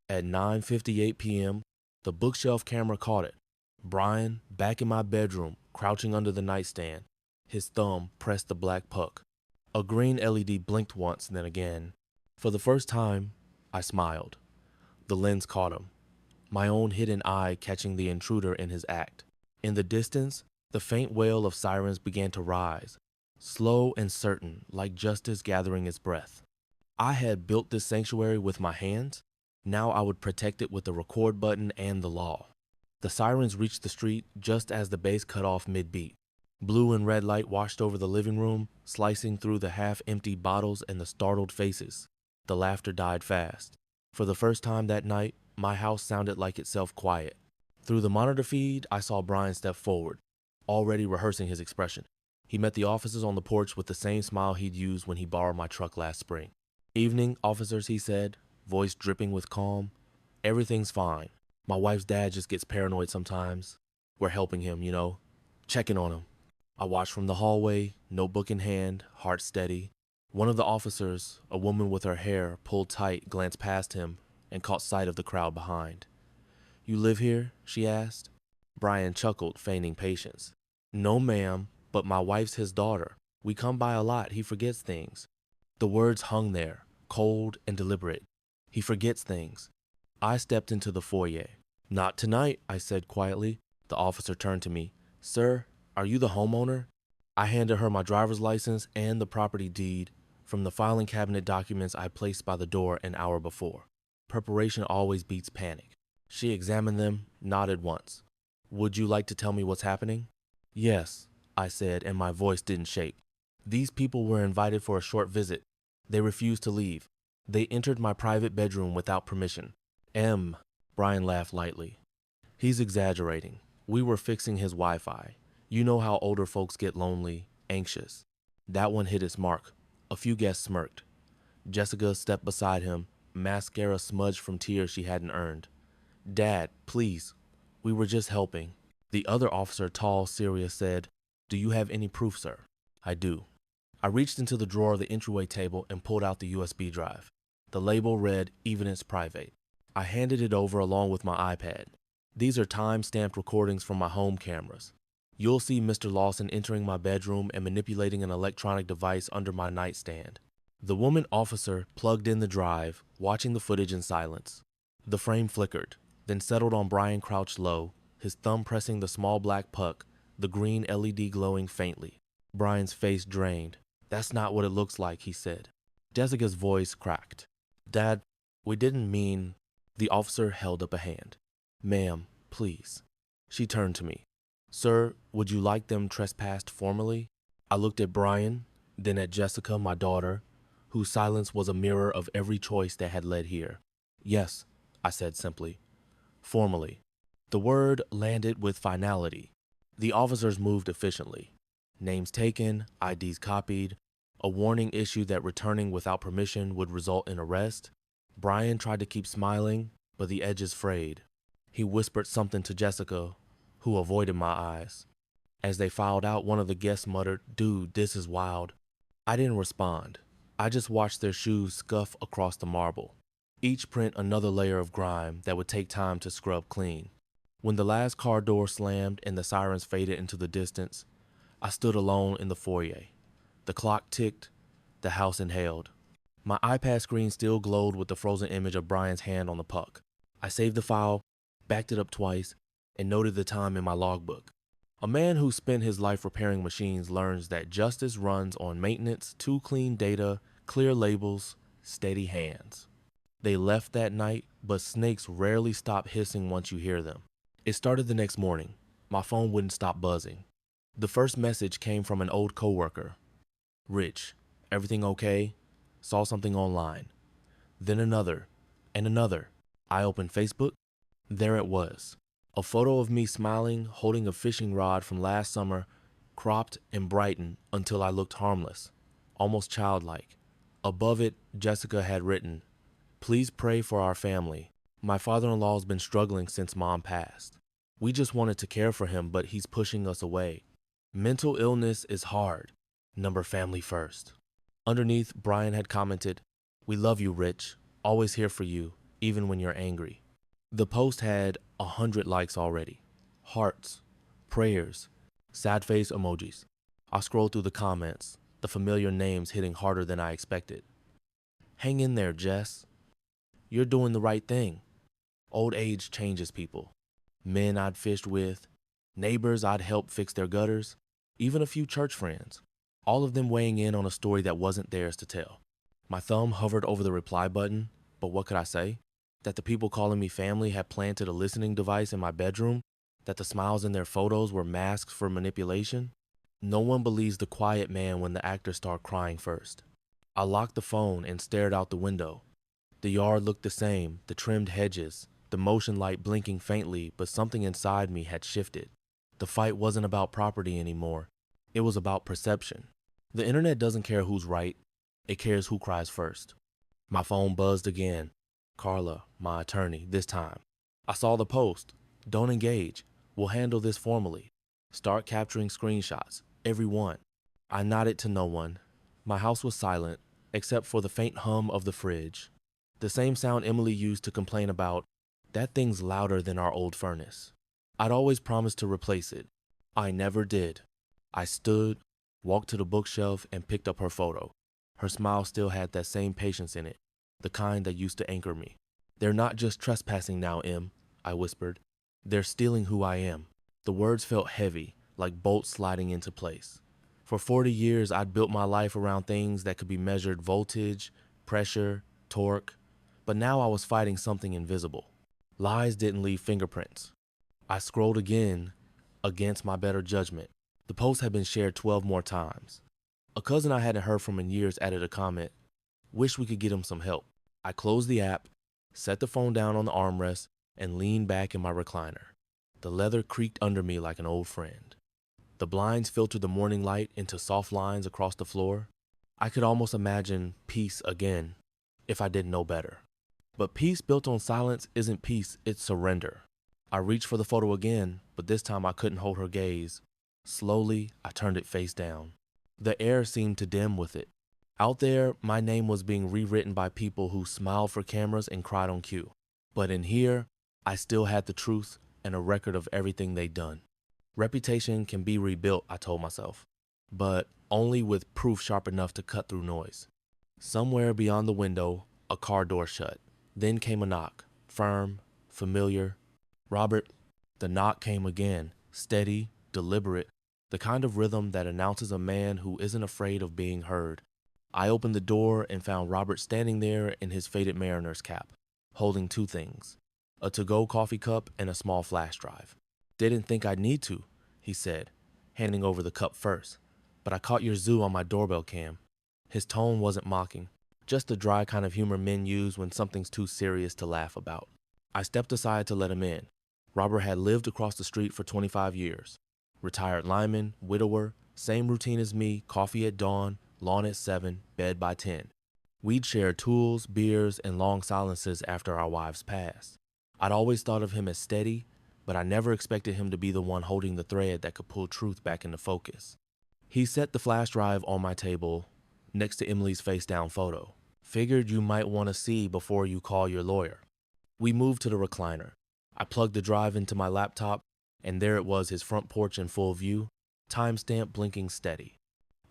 At 9:58 p.m., the bookshelf camera caught it. Brian, back in my bedroom, crouching under the nightstand. His thumb pressed the black puck. A green LED blinked once, then again. For the first time, I smiled. The lens caught him, my own hidden eye catching the intruder in his act. In the distance, the faint wail of sirens began to rise, slow and certain, like justice gathering its breath. I had built this sanctuary with my hands. Now I would protect it with the record button and the law. The sirens reached the street just as the bass cut off mid-beat. Blue and red light washed over the living room, slicing through the half-empty bottles and the startled faces. The laughter died fast. For the first time that night, my house sounded like itself quiet. Through the monitor feed, I saw Brian step forward, already rehearsing his expression. He met the officers on the porch with the same smile he'd used when he borrowed my truck last spring. Evening, officers, he said, voice dripping with calm. Everything's fine. My wife's dad just gets paranoid sometimes. We're helping him, checking on him. I watched from the hallway, notebook in hand, heart steady. One of the officers, a woman with her hair pulled tight, glanced past him and caught sight of the crowd behind. You live here? She asked. Brian chuckled, feigning patience. No, ma'am, but my wife's his daughter. We come by a lot. He forgets things. The words hung there, cold and deliberate. He forgets things. I stepped into the foyer. Not tonight, I said quietly. The officer turned to me. Sir, are you the homeowner? I handed her my driver's license and the property deed from the filing cabinet documents I placed by the door an hour before. Preparation always beats panic. She examined them, nodded once. Would you like to tell me what's happening? Yes, I said, and my voice didn't shake. These people were invited for a short visit. They refused to leave. They entered my private bedroom without permission. Brian laughed lightly. He's exaggerating. We were fixing his Wi-Fi. You know how older folks get lonely, anxious. That one hit its mark. A few guests smirked. Jessica stepped beside him, mascara smudged from tears she hadn't earned. Dad, please. We were just helping. The other officer, tall, serious, said, Do you have any proof, sir? I do. I reached into the drawer of the entryway table and pulled out the USB drive. The label read, Evidence Private. I handed it over along with my iPad. These are time-stamped recordings from my home cameras. You'll see Mr. Lawson entering my bedroom and manipulating an electronic device under my nightstand. The woman officer plugged in the drive, watching the footage in silence. The frame flickered, then settled on Brian crouched low, his thumb pressing the small black puck, the green LED glowing faintly. Brian's face drained. That's not what it looks like, he said. Jessica's voice cracked. Dad, we didn't mean... The officer held up a hand. Ma'am, please. She turned to me. Sir, would you like them trespassed formally? I looked at Brian, then at Jessica, my daughter, whose silence was a mirror of every choice that had led here. Yes, I said simply. Formally. The word landed with finality. The officers moved efficiently. Names taken, IDs copied. a warning issued that returning without permission would result in arrest. Brian tried to keep smiling, but the edges frayed. He whispered something to Jessica, who avoided my eyes. As they filed out, one of the guests muttered, "Dude, this is wild." I didn't respond. I just watched their shoes scuff across the marble, each print another layer of grime that would take time to scrub clean. When the last car door slammed and the sirens faded into the distance, I stood alone in the foyer. The clock ticked, the house inhaled. My iPad screen still glowed with the frozen image of Brian's hand on the puck. I saved the file, backed it up twice, and noted the time in my logbook. A man who spent his life repairing machines learns that justice runs on maintenance, too clean data, clear labels, steady hands. They left that night, but snakes rarely stop hissing once you hear them. It started the next morning. My phone wouldn't stop buzzing. The first message came from an old coworker. "Rich, everything okay? Saw something online." Then another, and another. I opened Facebook. There it was. A photo of me smiling, holding a fishing rod from last summer, cropped and brightened until I looked harmless, almost childlike. Above it, Jessica had written, "Please pray for our family. My father-in-law's been struggling since Mom passed. We just wanted to care for him, but he's pushing us away. Mental illness is hard. Number family first." Underneath, Brian had commented, "We love you, Rich. Always here for you, even when you're angry." The post had 100 likes already. Hearts, prayers, sad face emojis. I scrolled through the comments, the familiar names hitting harder than I expected. "Hang in there, Jess. You're doing the right thing." Old age changes people. Men I'd fished with, neighbors I'd helped fix their gutters, even a few church friends. All of them weighing in on a story that wasn't theirs to tell. My thumb hovered over the reply button, but what could I say? That the people calling me family had planted a listening device in my bedroom? That the smiles in their photos were masks for manipulation? No one believes the quiet man when the actors start crying first. I locked the phone and stared out the window. The yard looked the same, the trimmed hedges, the motion light blinking faintly, but something inside me had shifted. The fight wasn't about property anymore. It was about perception. The internet doesn't care who's right. It cares who cries first. My phone buzzed again. Carla, my attorney, this time. I saw the post. "Don't engage. We'll handle this formally. Start capturing screenshots. Every one." I nodded to no one. My house was silent, except for the faint hum of the fridge. The same sound Emily used to complain about. "That thing's louder than our old furnace." I'd always promised to replace it. I never did. I stood, walked to the bookshelf, and picked up her photo. Her smile still had that same patience in it, the kind that used to anchor me. "They're not just trespassing now, Em," I whispered. "They're stealing who I am." The words felt heavy, like bolts sliding into place. For 40 years, I'd built my life around things that could be measured: voltage, pressure, torque. But now I was fighting something invisible. Lies didn't leave fingerprints. I scrolled again, against my better judgment. The post had been shared 12 more times. A cousin I hadn't heard from in years added a comment. "Wish we could get him some help." I closed the app, set the phone down on the armrest, and leaned back in my recliner. The leather creaked under me like an old friend. The blinds filtered the morning light into soft lines across the floor. I could almost imagine peace again, if I didn't know better. But peace built on silence isn't peace, it's surrender. I reached for the photo again, but this time I couldn't hold her gaze. Slowly, I turned it face down. The air seemed to dim with it. Out there, my name was being rewritten by people who smiled for cameras and cried on cue. But in here, I still had the truth and a record of everything they'd done. Reputation can be rebuilt, I told myself, but only with proof sharp enough to cut through noise. Somewhere beyond the window, a car door shut. Then came a knock, firm, familiar. "Robert." The knock came again, steady, deliberate, the kind of rhythm that announces a man who isn't afraid of being heard. I opened the door and found Robert standing there in his faded mariner's cap, holding two things: a to-go coffee cup and a small flash drive. "Didn't think I'd need to," he said, handing over the cup first, "but I caught your zoo on my doorbell cam." His tone wasn't mocking, just the dry kind of humor men use when something's too serious to laugh about. I stepped aside to let him in. Robert had lived across the street for 25 years. Retired lineman, widower, same routine as me: coffee at dawn, lawn at 7, bed by 10. We'd share tools, beers, and long silences after our wives passed. I'd always thought of him as steady, but I never expected him to be the one holding the thread that could pull truth back into focus. He set the flash drive on my table next to Emily's face-down photo. Figured you might want to see before you call your lawyer. We moved to the recliner. I plugged the drive into my laptop, and there it was, his front porch in full view, timestamp blinking steady.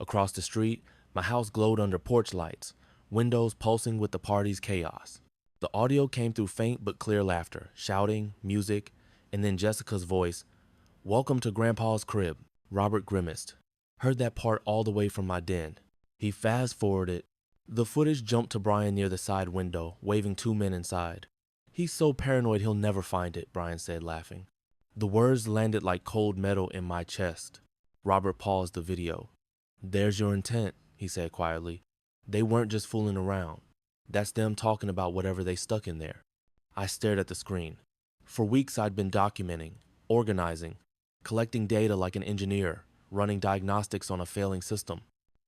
Across the street, my house glowed under porch lights, windows pulsing with the party's chaos. The audio came through faint but clear laughter, shouting, music, and then Jessica's voice. "Welcome to Grandpa's crib," Robert grimaced. Heard that part all the way from my den. He fast-forwarded. The footage jumped to Brian near the side window, waving 2 men inside. "He's so paranoid he'll never find it," Brian said, laughing. The words landed like cold metal in my chest. Robert paused the video. "There's your intent," he said quietly. "They weren't just fooling around. That's them talking about whatever they stuck in there." I stared at the screen. For weeks I'd been documenting, organizing, collecting data like an engineer, running diagnostics on a failing system.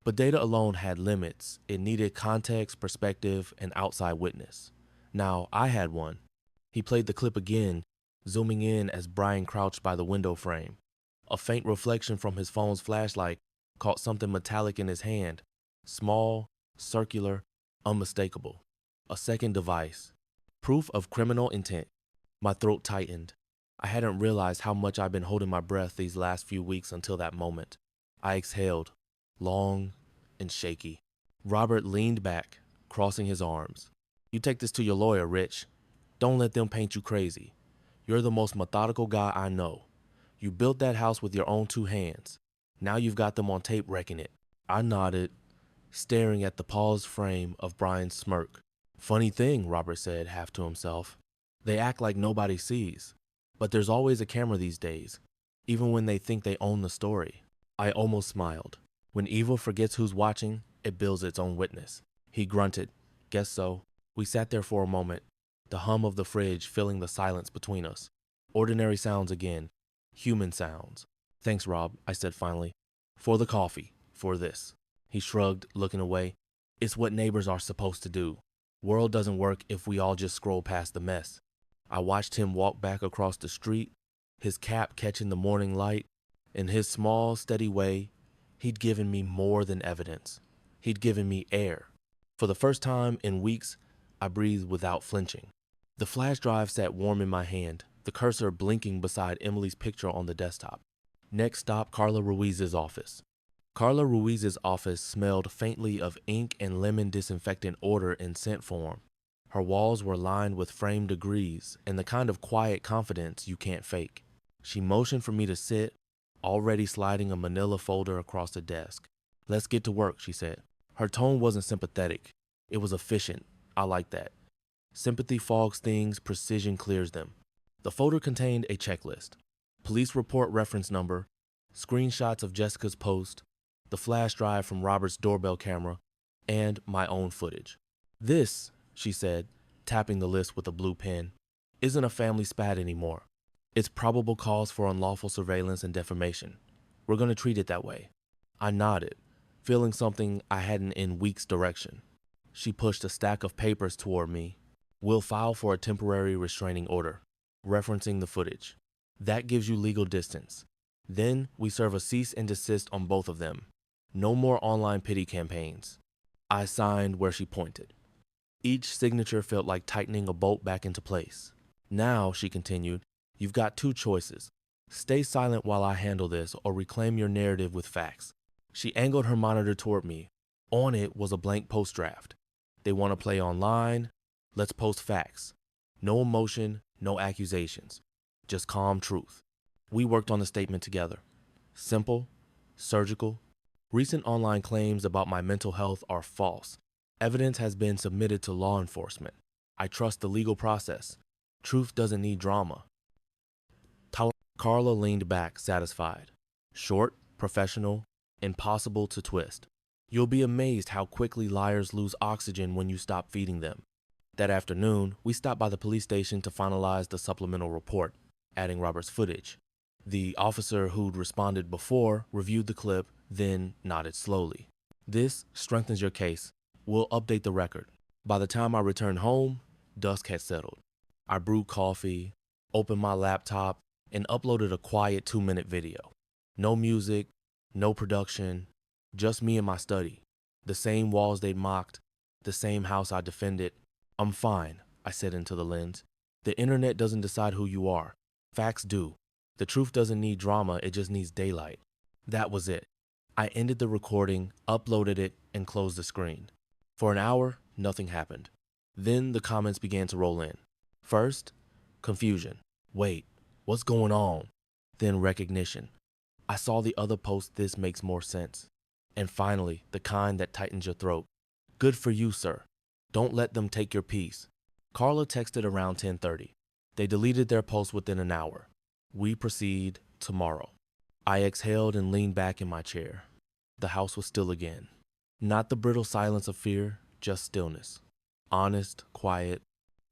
But data alone had limits. It needed context, perspective, and outside witness. Now I had one. He played the clip again, zooming in as Brian crouched by the window frame. A faint reflection from his phone's flashlight caught something metallic in his hand. Small, circular, unmistakable. A second device. Proof of criminal intent. My throat tightened. I hadn't realized how much I'd been holding my breath these last few weeks until that moment. I exhaled, long and shaky. Robert leaned back, crossing his arms. "You take this to your lawyer, Rich. Don't let them paint you crazy. You're the most methodical guy I know. You built that house with your own 2 hands. Now you've got them on tape wrecking it." I nodded, staring at the paused frame of Brian's smirk. "Funny thing," Robert said, half to himself. "They act like nobody sees. But there's always a camera these days, even when they think they own the story." I almost smiled. When evil forgets who's watching, it builds its own witness. He grunted. "Guess so." We sat there for a moment, the hum of the fridge filling the silence between us. Ordinary sounds again. Human sounds. "Thanks, Rob," I said finally. "For the coffee. For this." He shrugged, looking away. "It's what neighbors are supposed to do. World doesn't work if we all just scroll past the mess." I watched him walk back across the street, his cap catching the morning light. In his small, steady way, he'd given me more than evidence. He'd given me air. For the first time in weeks, I breathed without flinching. The flash drive sat warm in my hand, the cursor blinking beside Emily's picture on the desktop. Next stop, Carla Ruiz's office. Carla Ruiz's office smelled faintly of ink and lemon disinfectant odor in scent form. Her walls were lined with framed degrees and the kind of quiet confidence you can't fake. She motioned for me to sit, already sliding a manila folder across the desk. "Let's get to work," she said. Her tone wasn't sympathetic. It was efficient. I like that. Sympathy fogs things, precision clears them. The folder contained a checklist. Police report reference number, screenshots of Jessica's post, the flash drive from Robert's doorbell camera, and my own footage. "This," she said, tapping the list with a blue pen, "isn't a family spat anymore. It's probable cause for unlawful surveillance and defamation. We're going to treat it that way." I nodded, feeling something I hadn't in weeks' direction. She pushed a stack of papers toward me. "We'll file for a temporary restraining order," referencing the footage. "That gives you legal distance. Then we serve a cease and desist on both of them. No more online pity campaigns." I signed where she pointed. Each signature felt like tightening a bolt back into place. "Now," she continued, "you've got 2 choices. Stay silent while I handle this, or reclaim your narrative with facts." She angled her monitor toward me. On it was a blank post draft. "They want to play online? Let's post facts. No emotion, no accusations. Just calm truth." We worked on the statement together. Simple, surgical. "Recent online claims about my mental health are false. Evidence has been submitted to law enforcement. I trust the legal process. Truth doesn't need drama." Carla leaned back, satisfied. Short, professional, impossible to twist. "You'll be amazed how quickly liars lose oxygen when you stop feeding them." That afternoon, we stopped by the police station to finalize the supplemental report, adding Robert's footage. The officer who'd responded before reviewed the clip, then nodded slowly. This strengthens your case. We'll update the record. By the time I returned home, dusk had settled. I brewed coffee, opened my laptop, and uploaded a quiet 2-minute video. No music, no production, just me in my study. The same walls they'd mocked, the same house I defended. I'm fine, I said into the lens. The internet doesn't decide who you are. Facts do. The truth doesn't need drama, it just needs daylight. That was it. I ended the recording, uploaded it, and closed the screen. For an hour, nothing happened. Then the comments began to roll in. First, confusion. Wait, what's going on? Then recognition. I saw the other post, this makes more sense. And finally, the kind that tightens your throat. Good for you, sir. Don't let them take your peace. Carla texted around 10:30. They deleted their post within an hour. We proceed tomorrow. I exhaled and leaned back in my chair. The house was still again. Not the brittle silence of fear, just stillness. Honest, quiet.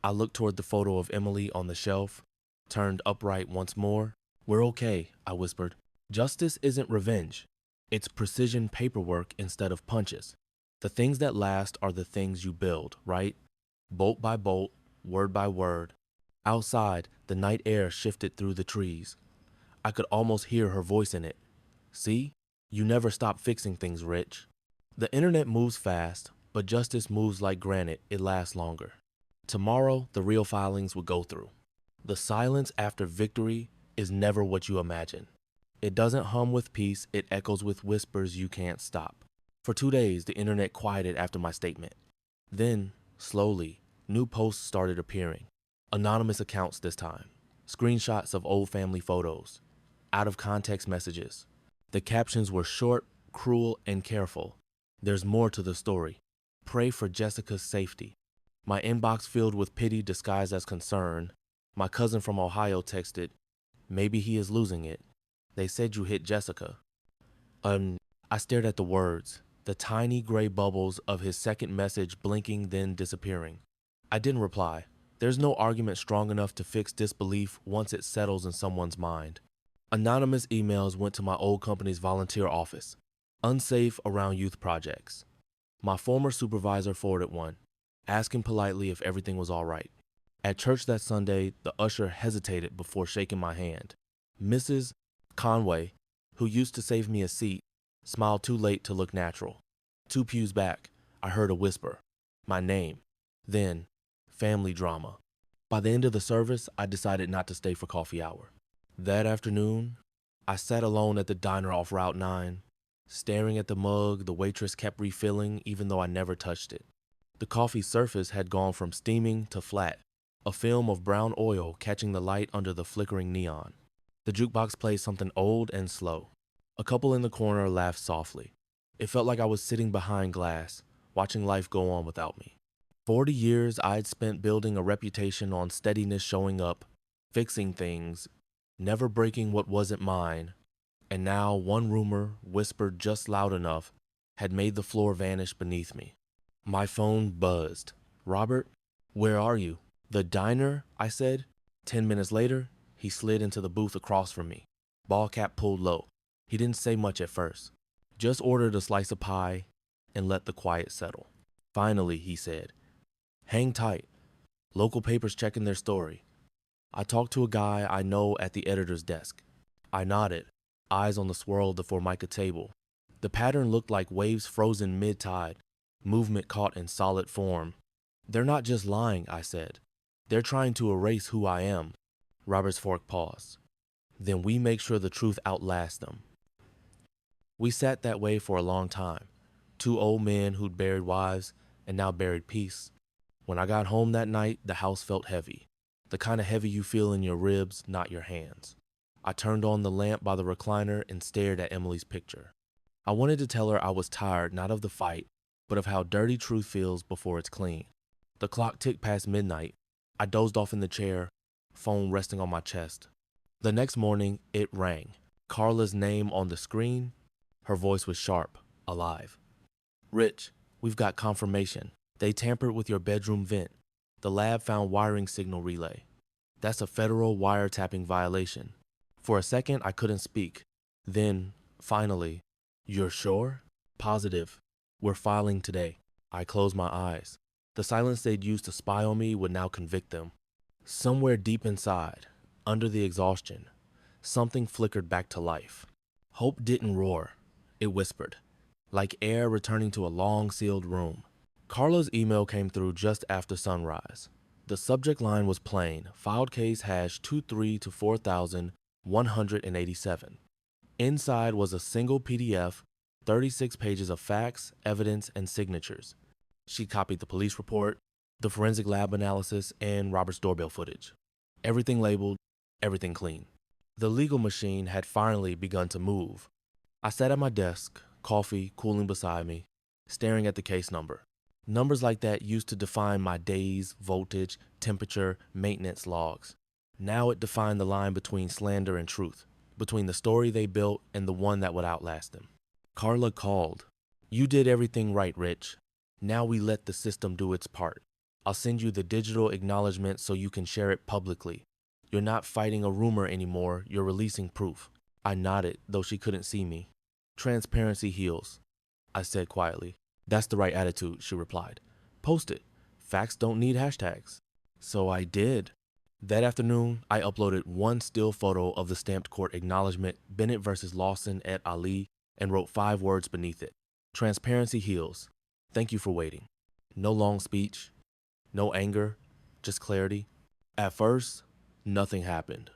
I looked toward the photo of Emily on the shelf, turned upright once more. We're okay, I whispered. Justice isn't revenge. It's precision paperwork instead of punches. The things that last are the things you build, right? Bolt by bolt, word by word. Outside, the night air shifted through the trees. I could almost hear her voice in it. See? You never stop fixing things, Rich. The internet moves fast, but justice moves like granite, it lasts longer. Tomorrow, the real filings will go through. The silence after victory is never what you imagine. It doesn't hum with peace, it echoes with whispers you can't stop. For 2 days, the internet quieted after my statement. Then, slowly, new posts started appearing. Anonymous accounts this time. Screenshots of old family photos. Out of context messages. The captions were short, cruel, and careful. There's more to the story. Pray for Jessica's safety. My inbox filled with pity disguised as concern. My cousin from Ohio texted, maybe he is losing it. They said you hit Jessica. I stared at the words, the tiny gray bubbles of his second message blinking then disappearing. I didn't reply. There's no argument strong enough to fix disbelief once it settles in someone's mind. Anonymous emails went to my old company's volunteer office. Unsafe around youth projects. My former supervisor forwarded one, asking politely if everything was all right. At church that Sunday, the usher hesitated before shaking my hand. Mrs. Conway, who used to save me a seat, smiled too late to look natural. 2 pews back, I heard a whisper. My name. Then, family drama. By the end of the service, I decided not to stay for coffee hour. That afternoon, I sat alone at the diner off Route 9, staring at the mug the waitress kept refilling even though I never touched it. The coffee's surface had gone from steaming to flat, a film of brown oil catching the light under the flickering neon. The jukebox played something old and slow. A couple in the corner laughed softly. It felt like I was sitting behind glass, watching life go on without me. 40 years I'd spent building a reputation on steadiness, showing up, fixing things, never breaking what wasn't mine, and now one rumor, whispered just loud enough, had made the floor vanish beneath me. My phone buzzed. Robert, where are you? The diner, I said. 10 minutes later, he slid into the booth across from me. Ball cap pulled low. He didn't say much at first. Just ordered a slice of pie and let the quiet settle. Finally, he said, hang tight. Local papers checking their story. I talked to a guy I know at the editor's desk. I nodded, eyes on the swirl of the Formica table. The pattern looked like waves frozen mid-tide, movement caught in solid form. They're not just lying, I said. They're trying to erase who I am. Robert's fork paused. Then we make sure the truth outlasts them. We sat that way for a long time. 2 old men who'd buried wives and now buried peace. When I got home that night, the house felt heavy. The kind of heavy you feel in your ribs, not your hands. I turned on the lamp by the recliner and stared at Emily's picture. I wanted to tell her I was tired, not of the fight, but of how dirty truth feels before it's clean. The clock ticked past midnight. I dozed off in the chair, phone resting on my chest. The next morning, it rang. Carla's name on the screen. Her voice was sharp, alive. Rich, we've got confirmation. They tampered with your bedroom vent. The lab found wiring signal relay. That's a federal wiretapping violation. For a second, I couldn't speak. Then, finally, you're sure? Positive. We're filing today. I closed my eyes. The silence they'd used to spy on me would now convict them. Somewhere deep inside, under the exhaustion, something flickered back to life. Hope didn't roar. It whispered, like air returning to a long-sealed room. Carla's email came through just after sunrise. The subject line was plain, filed case hash 23 to 4187. Inside was a single PDF, 36 pages of facts, evidence, and signatures. She copied the police report, the forensic lab analysis, and Robert's doorbell footage. Everything labeled, everything clean. The legal machine had finally begun to move. I sat at my desk, coffee cooling beside me, staring at the case number. Numbers like that used to define my days, voltage, temperature, maintenance logs. Now it defined the line between slander and truth, between the story they built and the one that would outlast them. Carla called. "You did everything right, Rich. Now we let the system do its part. I'll send you the digital acknowledgement so you can share it publicly. You're not fighting a rumor anymore, you're releasing proof." I nodded, though she couldn't see me. "Transparency heals," I said quietly. "That's the right attitude," she replied. "Post it. Facts don't need hashtags." So I did. That afternoon, I uploaded one still photo of the stamped court acknowledgement, Bennett versus Lawson et Ali, and wrote 5 words beneath it. "Transparency heals. Thank you for waiting." No long speech, no anger, just clarity. At first, nothing happened.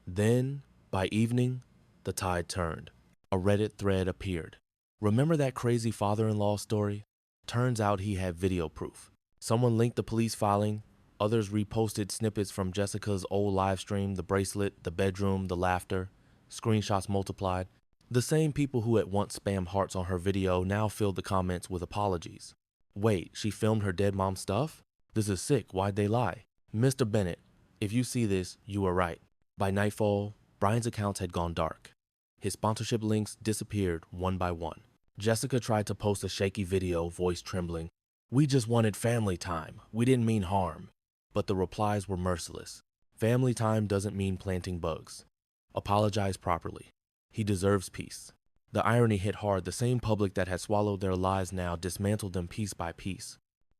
Then, by evening, the tide turned. A Reddit thread appeared. "Remember that crazy father-in-law story? Turns out he had video proof." Someone linked the police filing. Others reposted snippets from Jessica's old live stream, the bracelet, the bedroom, the laughter. Screenshots multiplied. The same people who had once spammed hearts on her video now filled the comments with apologies. "Wait, she filmed her dead mom's stuff? This is sick. Why'd they lie?" "Mr. Bennett, if you see this, you were right." By nightfall, Brian's accounts had gone dark. His sponsorship links disappeared one by one. Jessica tried to post a shaky video, voice trembling. "We just wanted family time. We didn't mean harm." But the replies were merciless. Family time doesn't mean planting bugs. Apologize properly. He deserves peace. The irony hit hard. The same public that had swallowed their lies now dismantled them piece by piece.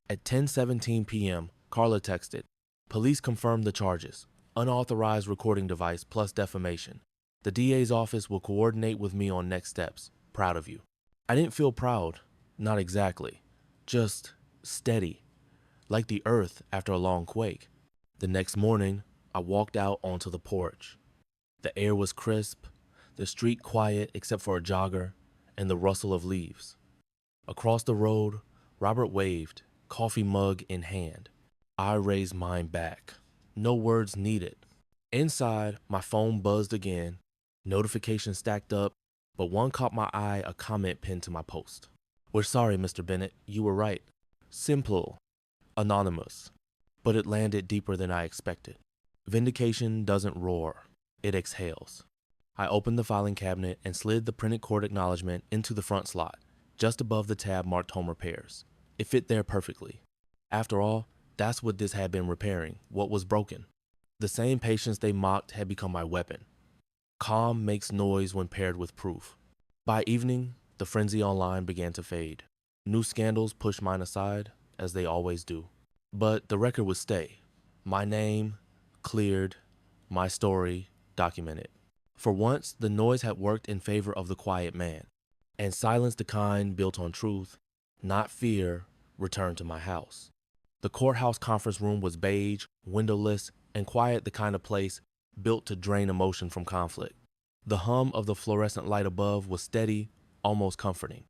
At 10:17 p.m., Carla texted, "Police confirmed the charges. Unauthorized recording device plus defamation. The DA's office will coordinate with me on next steps. Proud of you." I didn't feel proud. Not exactly. Just steady. Like the earth after a long quake. The next morning, I walked out onto the porch. The air was crisp, the street quiet except for a jogger and the rustle of leaves. Across the road, Robert waved, coffee mug in hand. I raised mine back. No words needed. Inside, my phone buzzed again. Notifications stacked up, but one caught my eye, a comment pinned to my post. "We're sorry, Mr. Bennett. You were right. Simple. Anonymous." But it landed deeper than I expected. Vindication doesn't roar. It exhales. I opened the filing cabinet and slid the printed court acknowledgement into the front slot, just above the tab marked Home Repairs. It fit there perfectly. After all, that's what this had been repairing, what was broken. The same patience they mocked had become my weapon. Calm makes noise when paired with proof. By evening, the frenzy online began to fade. New scandals pushed mine aside, as they always do. But the record would stay. My name, cleared, my story, documented. For once, the noise had worked in favor of the quiet man. And silence, the kind built on truth, not fear, returned to my house. The courthouse conference room was beige, windowless, and quiet, the kind of place built to drain emotion from conflict. The hum of the fluorescent light above was steady, almost comforting.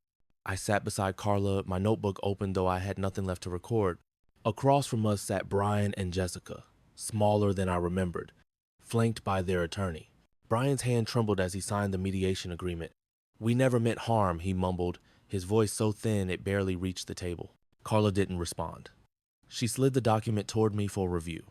I sat beside Carla, my notebook open though I had nothing left to record. Across from us sat Brian and Jessica, smaller than I remembered, flanked by their attorney. Brian's hand trembled as he signed the mediation agreement. "We never meant harm," he mumbled, his voice so thin it barely reached the table. Carla didn't respond. She slid the document toward me for review.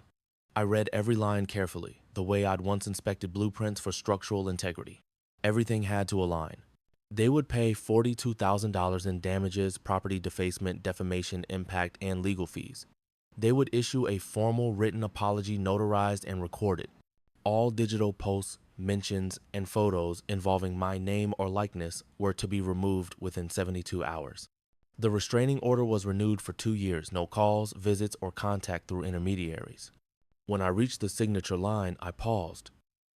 I read every line carefully, the way I'd once inspected blueprints for structural integrity. Everything had to align. They would pay $42,000 in damages, property defacement, defamation, impact, and legal fees. They would issue a formal written apology notarized and recorded. All digital posts, mentions, and photos involving my name or likeness were to be removed within 72 hours. The restraining order was renewed for 2 years, no calls, visits, or contact through intermediaries. When I reached the signature line, I paused.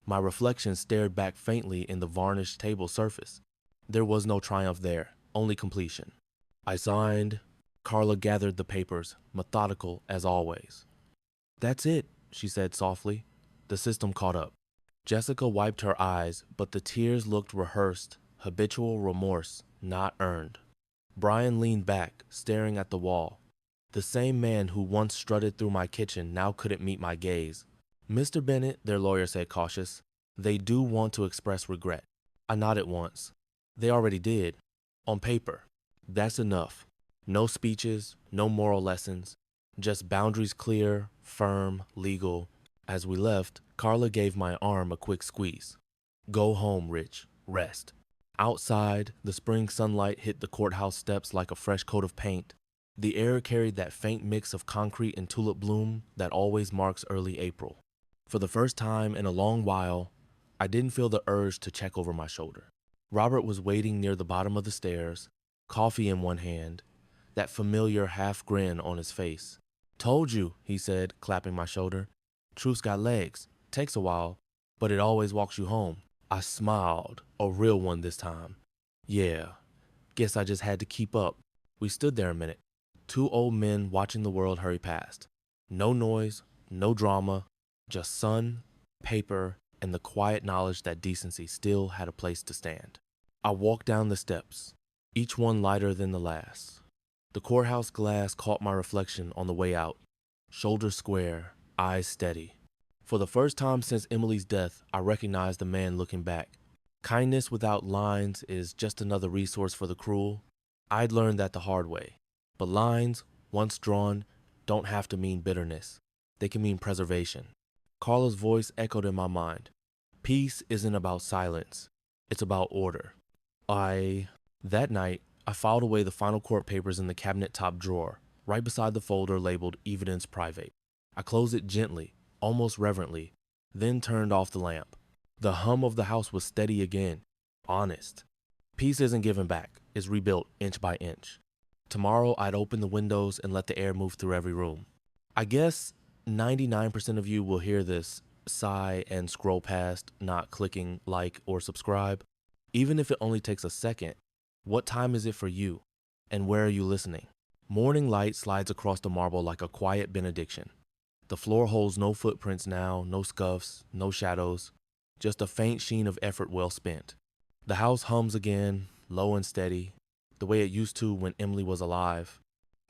My reflection stared back faintly in the varnished table surface. There was no triumph there, only completion. I signed. Carla gathered the papers, methodical as always. "That's it," she said softly. The system caught up. Jessica wiped her eyes, but the tears looked rehearsed, habitual remorse, not earned. Brian leaned back, staring at the wall. The same man who once strutted through my kitchen now couldn't meet my gaze. "Mr. Bennett," their lawyer said, cautious, "they do want to express regret." I nodded once. "They already did. On paper. That's enough. No speeches, no moral lessons. Just boundaries clear, firm, legal." As we left, Carla gave my arm a quick squeeze. "Go home, Rich. Rest." Outside, the spring sunlight hit the courthouse steps like a fresh coat of paint. The air carried that faint mix of concrete and tulip bloom that always marks early April. For the first time in a long while, I didn't feel the urge to check over my shoulder. Robert was waiting near the bottom of the stairs, coffee in one hand, that familiar half grin on his face. "Told you," he said, clapping my shoulder. "Truth's got legs. Takes a while, but it always walks you home." I smiled, a real one this time. "Yeah, guess I just had to keep up." We stood there a minute, two old men watching the world hurry past. No noise, no drama, just sun, paper, and the quiet knowledge that decency still had a place to stand. I walked down the steps, each one lighter than the last. The courthouse glass caught my reflection on the way out. Shoulders square, eyes steady. For the first time since Emily's death, I recognized the man looking back. Kindness without lines is just another resource for the cruel. I'd learned that the hard way. But lines, once drawn, don't have to mean bitterness. They can mean preservation. Carla's voice echoed in my mind. Peace isn't about silence. It's about order. That night, I filed away the final court papers in the cabinet top drawer, right beside the folder labeled Evidence Private. I closed it gently, almost reverently, then turned off the lamp. The hum of the house was steady again, honest. Peace isn't given back, it's rebuilt inch by inch. Tomorrow, I'd open the windows and let the air move through every room. I guess 99% of you will hear this, sigh, and scroll past, not clicking like or subscribe. Even if it only takes a second, what time is it for you? And where are you listening? Morning light slides across the marble like a quiet benediction. The floor holds no footprints now, no scuffs, no shadows, just a faint sheen of effort well spent. The house hums again, low and steady, the way it used to when Emily was alive.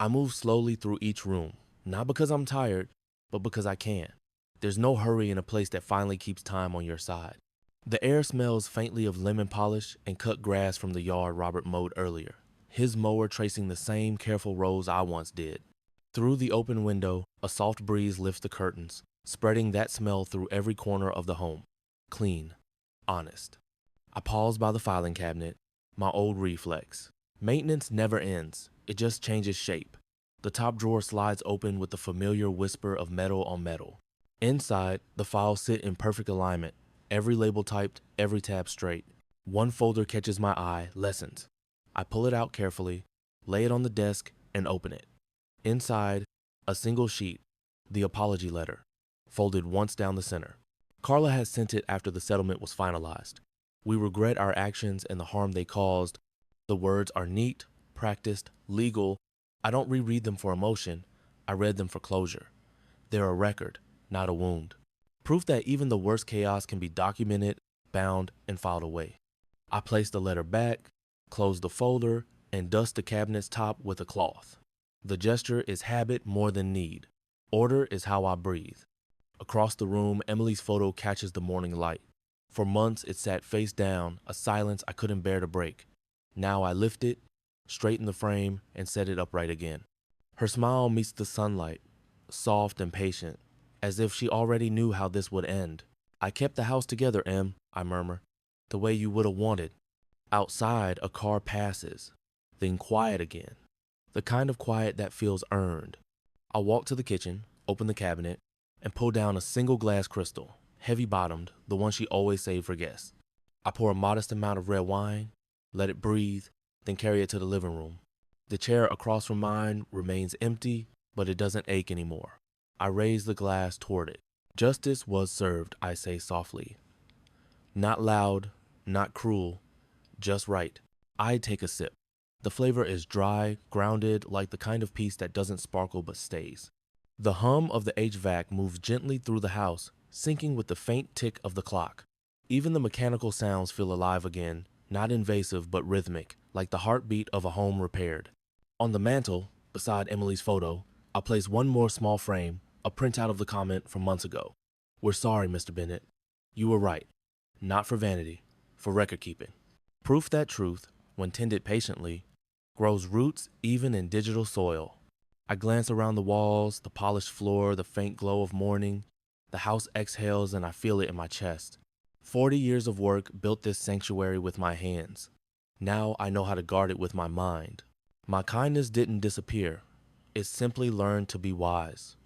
I move slowly through each room, not because I'm tired, but because I can. There's no hurry in a place that finally keeps time on your side. The air smells faintly of lemon polish and cut grass from the yard Robert mowed earlier, his mower tracing the same careful rows I once did. Through the open window, a soft breeze lifts the curtains, spreading that smell through every corner of the home. Clean, honest. I pause by the filing cabinet, my old reflex. Maintenance never ends, it just changes shape. The top drawer slides open with the familiar whisper of metal on metal. Inside, the files sit in perfect alignment, every label typed, every tab straight. One folder catches my eye, lessons. I pull it out carefully, lay it on the desk, and open it. Inside, a single sheet, the apology letter, folded once down the center. Carla had sent it after the settlement was finalized. We regret our actions and the harm they caused. The words are neat, practiced, legal. I don't reread them for emotion. I read them for closure. They're a record, not a wound. Proof that even the worst chaos can be documented, bound, and filed away. I place the letter back, close the folder, and dust the cabinet's top with a cloth. The gesture is habit more than need. Order is how I breathe. Across the room, Emily's photo catches the morning light. For months, it sat face down, a silence I couldn't bear to break. Now I lift it, straighten the frame, and set it upright again. Her smile meets the sunlight, soft and patient, as if she already knew how this would end. "I kept the house together, Em," I murmur, "the way you would have wanted." Outside, a car passes, then quiet again, the kind of quiet that feels earned. I walk to the kitchen, open the cabinet, and pull down a single glass crystal, heavy-bottomed, the one she always saved for guests. I pour a modest amount of red wine, let it breathe, then carry it to the living room. The chair across from mine remains empty, but it doesn't ache anymore. I raise the glass toward it. Justice was served, I say softly. Not loud, not cruel, just right. I take a sip. The flavor is dry, grounded, like the kind of peace that doesn't sparkle but stays. The hum of the HVAC moves gently through the house, syncing with the faint tick of the clock. Even the mechanical sounds feel alive again, not invasive but rhythmic, like the heartbeat of a home repaired. On the mantle, beside Emily's photo, I'll place one more small frame, a printout of the comment from months ago. We're sorry, Mr. Bennett. You were right. Not for vanity, for record keeping. Proof that truth, when tended patiently, grows roots even in digital soil. I glance around the walls, the polished floor, the faint glow of morning. The house exhales and I feel it in my chest. 40 years of work built this sanctuary with my hands. Now I know how to guard it with my mind. My kindness didn't disappear. It simply learned to be wise.